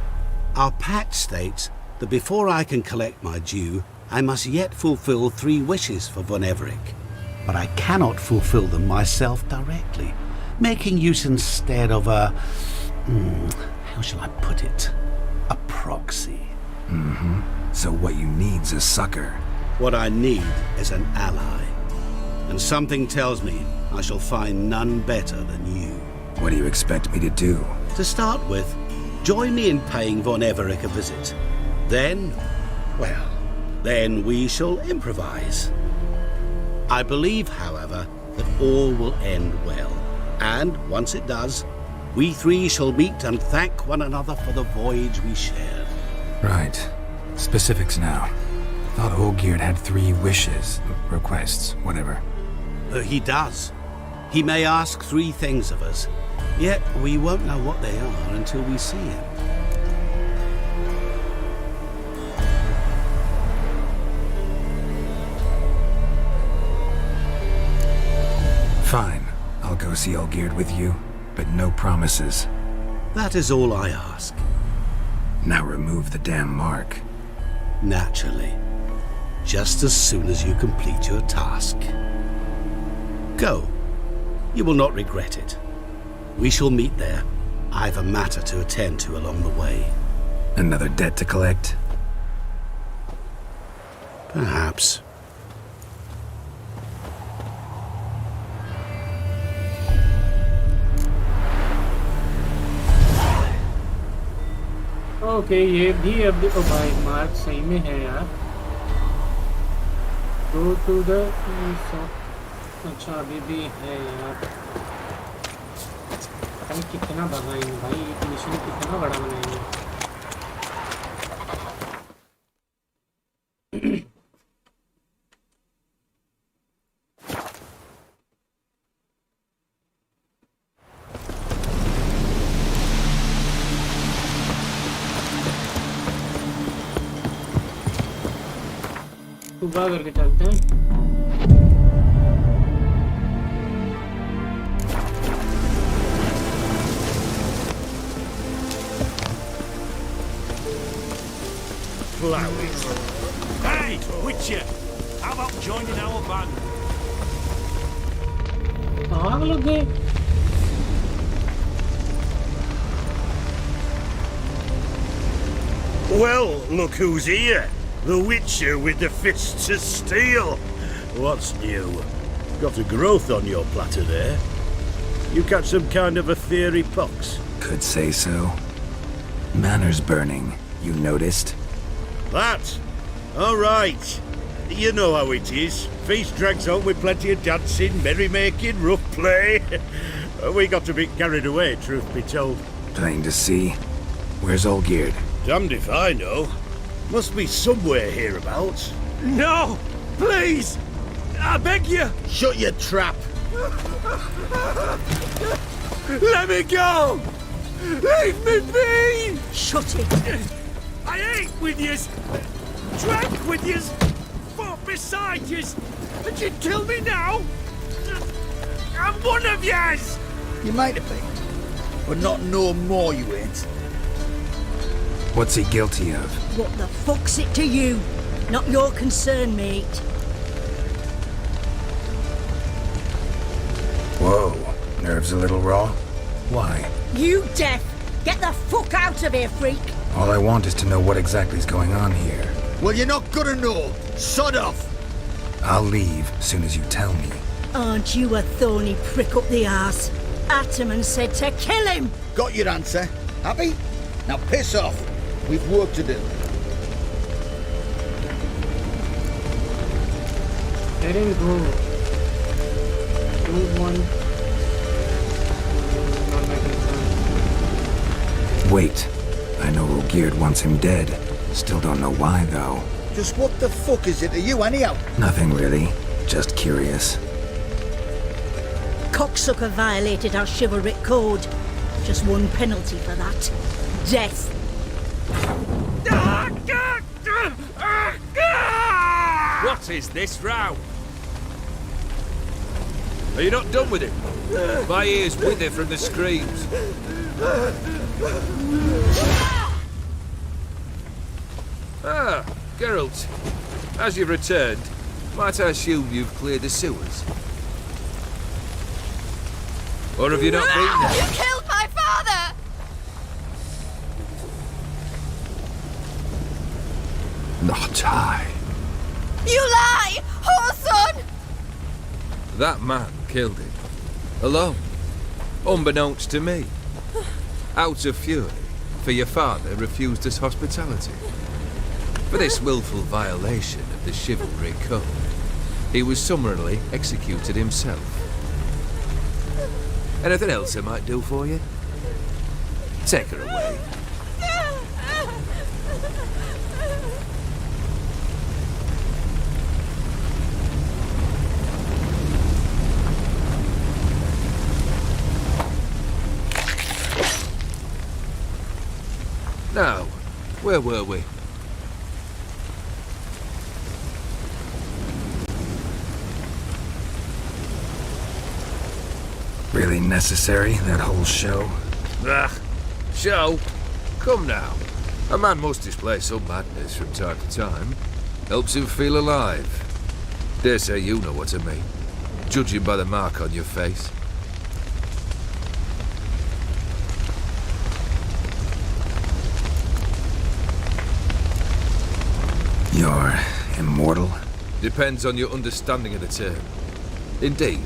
Our pact states that before I can collect my due, I must yet fulfill 3 wishes for von Everec. But I cannot fulfill them myself directly, making use instead of a... how shall I put it? A proxy. So what you need's a sucker. What I need is an ally. And something tells me I shall find none better than you. What do you expect me to do? To start with, join me in paying von Everec a visit. Then, well, then we shall improvise. I believe, however, that all will end well. And once it does, we 3 shall meet and thank one another for the voyage we shared. Right. Specifics now. Thought Olgierd had 3 wishes, requests, whatever. He does. He may ask 3 things of us, yet we won't know what they are until we see him. Fine. I'll go see Olgierd with you, but no promises. That is all I ask. Now remove the damn mark. Naturally. Just as soon as you complete your task. Go. You will not regret it. We shall meet there. I've a matter to attend to along the way. Another debt to collect? Perhaps. Okay ये भी अब ओ भाई mark सही में है यार. Go to the अच्छा अभी भी है यार. पता नहीं कितना बनाएंगे भाई, एक मिशन कितना बड़ा बनाएंगे. सुबह करके चलते हैं. Hey, Witcher! How about joining our band? आग लग गए. Well, look who's here. The Witcher with the fists of steel. What's new? Got a growth on your platter there. You catch some kind of a theory pox? Could say so. Manners burning, you noticed? That? All right. You know how it is. Feast drags on with plenty of dancing, merrymaking, rough play. We got a bit carried away, truth be told. Plain to see. Where's Olgierd? Damned if I know. Must be somewhere hereabouts. No! Please! I beg you! Shut your trap! Let me go! Leave me be! Shut it! I ate with yous, drank with yous, fought beside yous, and you kill me now? I'm one of yous! You might have been, but not no more you ain't. What's he guilty of? What the fuck's it to you? Not your concern, mate. Whoa, nerves a little raw? Why? You deaf! Get the fuck out of here, freak! All I want is to know what exactly is going on here. Well, you're not gonna know. Sod off! I'll leave as soon as you tell me. Aren't you a thorny prick up the arse? Ataman said to kill him! Got your answer. Happy? Now piss off. We've work to do. Let him go. Move one. Not my concern. Wait. I know Ogierd wants him dead. Still don't know why, though. Just what the fuck is it to you, anyhow? Nothing really. Just curious. Cocksucker violated our chivalric code. Just one penalty for that. Death. What is this row? Are you not done with it? My ears wither from the screams. Ah, Geralt. As you've returned, might I assume you've cleared the sewers? Or have you not been there? You killed my father! Not I. You lie! Whoreson! That man killed him. Alone. Unbeknownst to me. Out of fury, for your father refused us hospitality. For this willful violation of the chivalry code, he was summarily executed himself. Anything else I might do for you? Take her away. Now, where were we? Really necessary, that whole show? Ah, show? Come now. A man must display some madness from time to time. Helps him feel alive. Dare say you know what I mean, judging by the mark on your face. You're immortal? Depends on your understanding of the term. Indeed,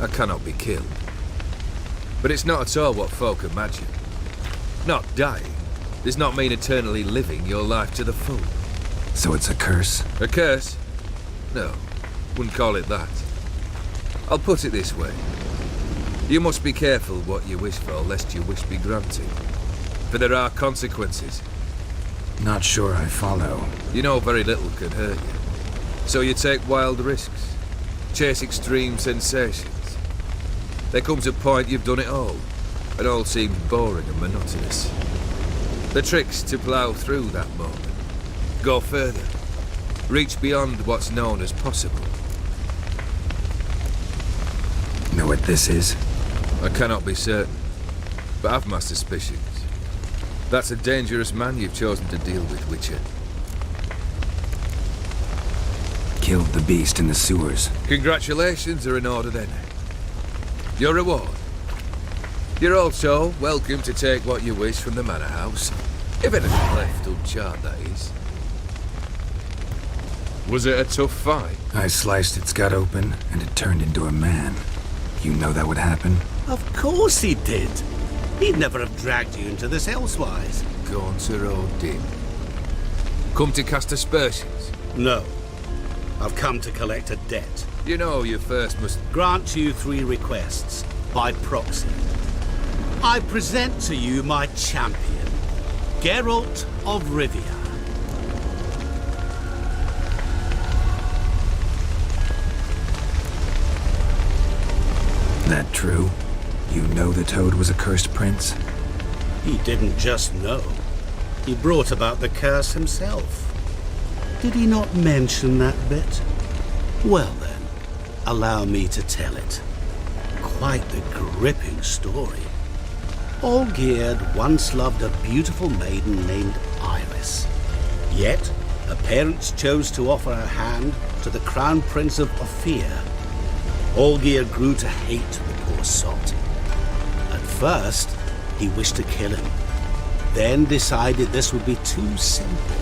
I cannot be killed. But it's not at all what folk imagine. Not dying does not mean eternally living your life to the full. So it's a curse? A curse? No, wouldn't call it that. I'll put it this way. You must be careful what you wish for, lest your wish be granted. For there are consequences. Not sure I follow. You know very little can hurt you. So you take wild risks. Chase extreme sensations. There comes a point you've done it all, and all seems boring and monotonous. The trick's to plough through that moment. Go further. Reach beyond what's known as possible. Know what this is? I cannot be certain, but I've my suspicions. That's a dangerous man you've chosen to deal with, Witcher. Killed the beast in the sewers. Congratulations are in order then. Your reward. You're also welcome to take what you wish from the manor house. If anything left uncharted, that is. Was it a tough fight? I sliced its gut open, and it turned into a man. You know that would happen? Of course he did. He'd never have dragged you into this elsewise. Gaunter Odin. Come to cast aspersions? No. I've come to collect a debt. You know you first must... Grant you 3 requests, by proxy. I present to you my champion, Geralt of Rivia. That true? You know the Toad was a cursed prince? He didn't just know. He brought about the curse himself. Did he not mention that bit? Well then, allow me to tell it. Quite the gripping story. Olgierd once loved a beautiful maiden named Iris. Yet, her parents chose to offer her hand to the Crown Prince of Emhyr. Olgierd grew to hate the poor sot. At first, he wished to kill him, then decided this would be too simple.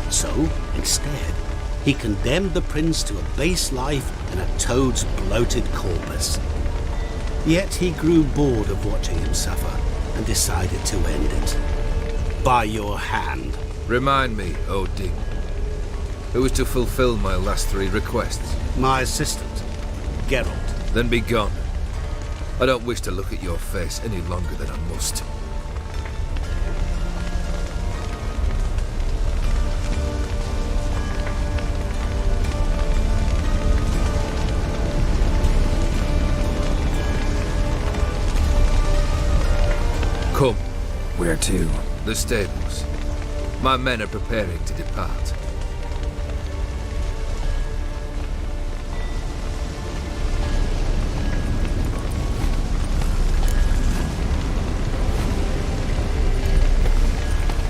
So, instead, he condemned the prince to a base life in a toad's bloated corpus. Yet he grew bored of watching him suffer and decided to end it. By your hand. Remind me, Odin. Who was to fulfill my last 3 requests? My assistant, Geralt. Then be gone. I don't wish to look at your face any longer than I must. Come. Where to? The stables. My men are preparing to depart.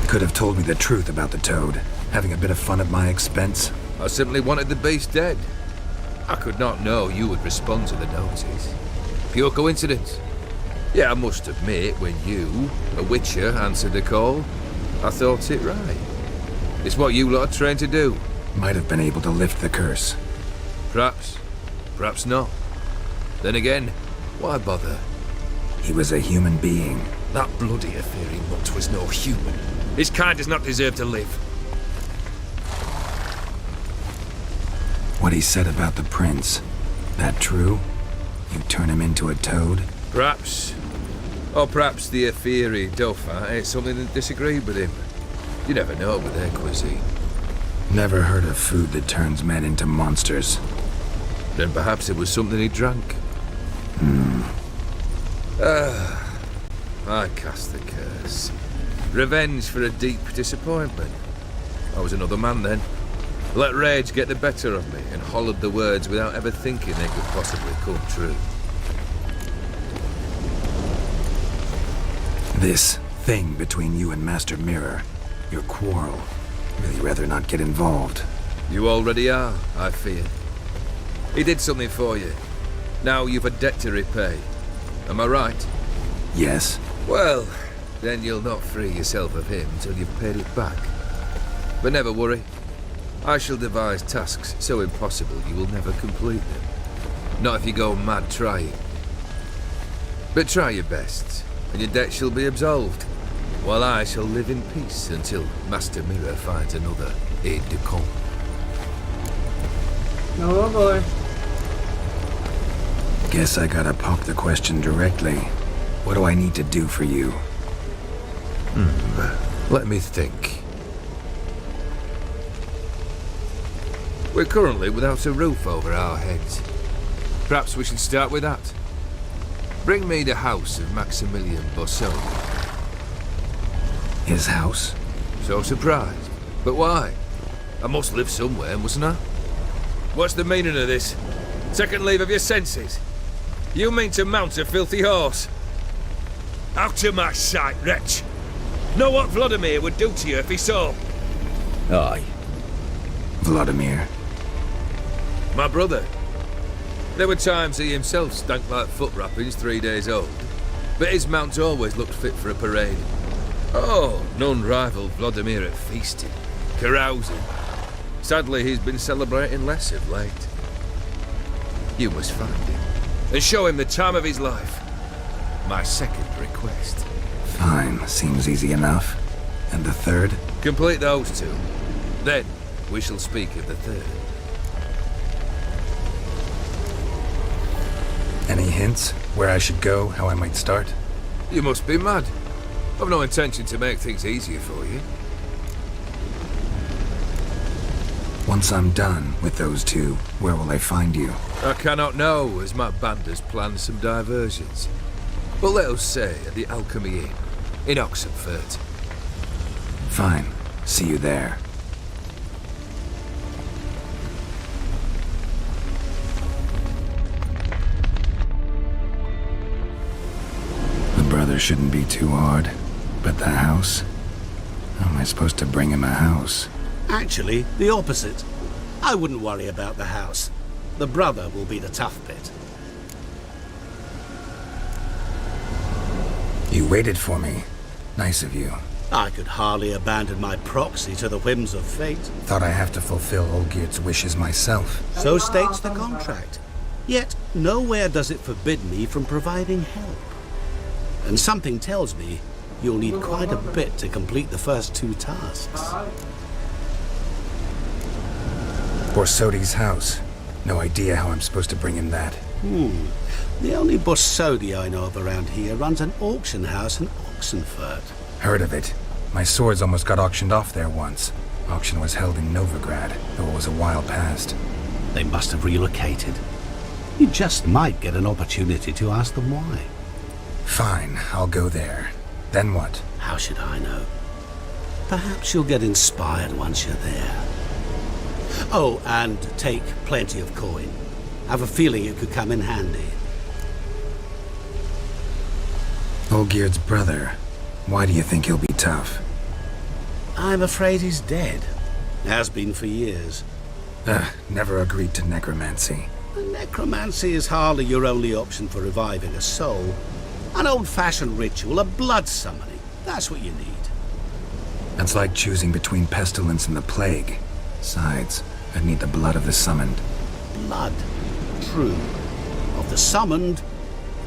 Could have told me the truth about the Toad, having a bit of fun at my expense. I simply wanted the beast dead. I could not know you would respond to the notice. Pure coincidence. Yeah, I must admit, when you, a witcher, answered the call, I thought it right. It's what you lot are trained to do. Might have been able to lift the curse. Perhaps. Perhaps not. Then again, why bother? He was a human being. That bloody Emhyr mutt was no human. His kind does not deserve to live. What he said about the prince, that true? You turn him into a toad? Perhaps. Or perhaps the Emhyr Dauphin ate something that disagreed with him. You never know with their cuisine. Never heard of food that turns men into monsters. Then perhaps it was something he drank. I cast the curse. Revenge for a deep disappointment. I was another man then. Let rage get the better of me and hollered the words without ever thinking they could possibly come true. This thing between you and Master Mirror, your quarrel, really rather not get involved. You already are, I fear. He did something for you. Now you've a debt to repay. Am I right? Yes. Well, then you'll not free yourself of him until you've paid it back. But never worry. I shall devise tasks so impossible you will never complete them. Not if you go mad trying. But try your best, and your debt shall be absolved, while I shall live in peace until Master Mirror finds another aide-de-camp. Oh boy. Guess I gotta pop the question directly. What do I need to do for you? Let me think. We're currently without a roof over our heads. Perhaps we should start with that. Bring me the house of Maximilian Bosson. His house? So surprised. But why? I must live somewhere, mustn't I? What's the meaning of this? Second leave of your senses? You mean to mount a filthy horse? Out of my sight, wretch! Know what Vladimir would do to you if he saw? Aye. Vladimir. My brother. There were times he himself stank like foot wrappings 3 days old, but his mount always looked fit for a parade. Oh, none rival Vladimir at feasting, carousing. Sadly, he's been celebrating less of late. You must find him, and show him the time of his life. My second request. Fine, seems easy enough. And the third? Complete those 2. Then, we shall speak of the third. Any hints? Where I should go? How I might start? You must be mad. I've no intention to make things easier for you. Once I'm done with those 2, where will I find you? I cannot know, as my band has planned some diversions. But let us say at the Alchemy Inn, in Oxenfurt. Fine. See you there. The brother shouldn't be too hard. But the house? How am I supposed to bring him a house? Actually, the opposite. I wouldn't worry about the house. The brother will be the tough bit. You waited for me. Nice of you. I could hardly abandon my proxy to the whims of fate. Thought I have to fulfill Olgierd's wishes myself. So states the contract. Yet, nowhere does it forbid me from providing help. And something tells me you'll need quite a bit to complete the first 2 tasks. Borsodi's house. No idea how I'm supposed to bring him that. The only Borsodi I know of around here runs an auction house in Oxenfurt. Heard of it. My swords almost got auctioned off there once. Auction was held in Novigrad, though it was a while past. They must have relocated. You just might get an opportunity to ask them why. Fine, I'll go there. Then what? How should I know? Perhaps you'll get inspired once you're there. Oh, and take plenty of coin. Have a feeling it could come in handy. Olgierd's brother. Why do you think he'll be tough? I'm afraid he's dead. Has been for years. Never agreed to necromancy. Necromancy is hardly your only option for reviving a soul. An old-fashioned ritual, a blood summoning. That's what you need. That's like choosing between pestilence and the plague. Besides, I'd need the blood of the summoned. Blood. True. Of the summoned,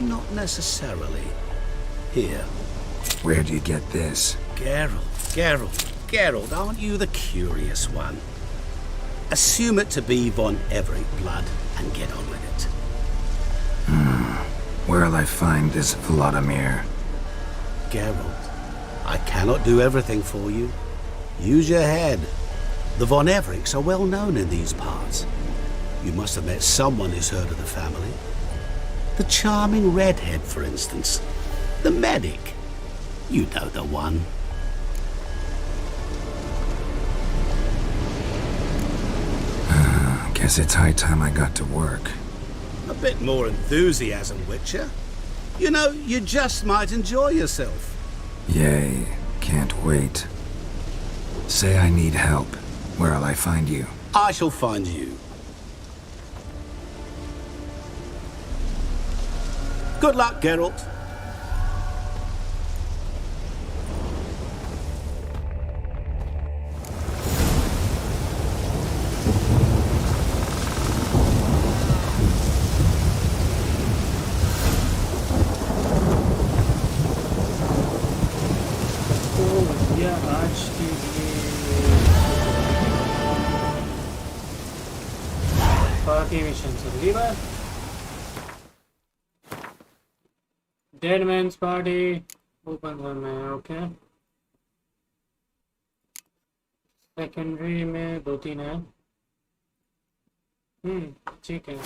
not necessarily. Here. Where do you get this? Geralt, aren't you the curious one? Assume it to be von Everett blood and get on with it. Where'll I find this Vladimir? Geralt, I cannot do everything for you. Use your head. The von Evericks are well known in these parts. You must have met someone who's heard of the family. The charming redhead, for instance. The medic. You know the one. Guess it's high time I got to work. A bit more enthusiasm, Witcher. You know, you just might enjoy yourself. Yay, can't wait. Say I need help. Where'll I find you? I shall find you. Good luck, Geralt. Party missions are lever. Dead man's party. Open one में okay. Secondary में 2-3 है. ठीक है.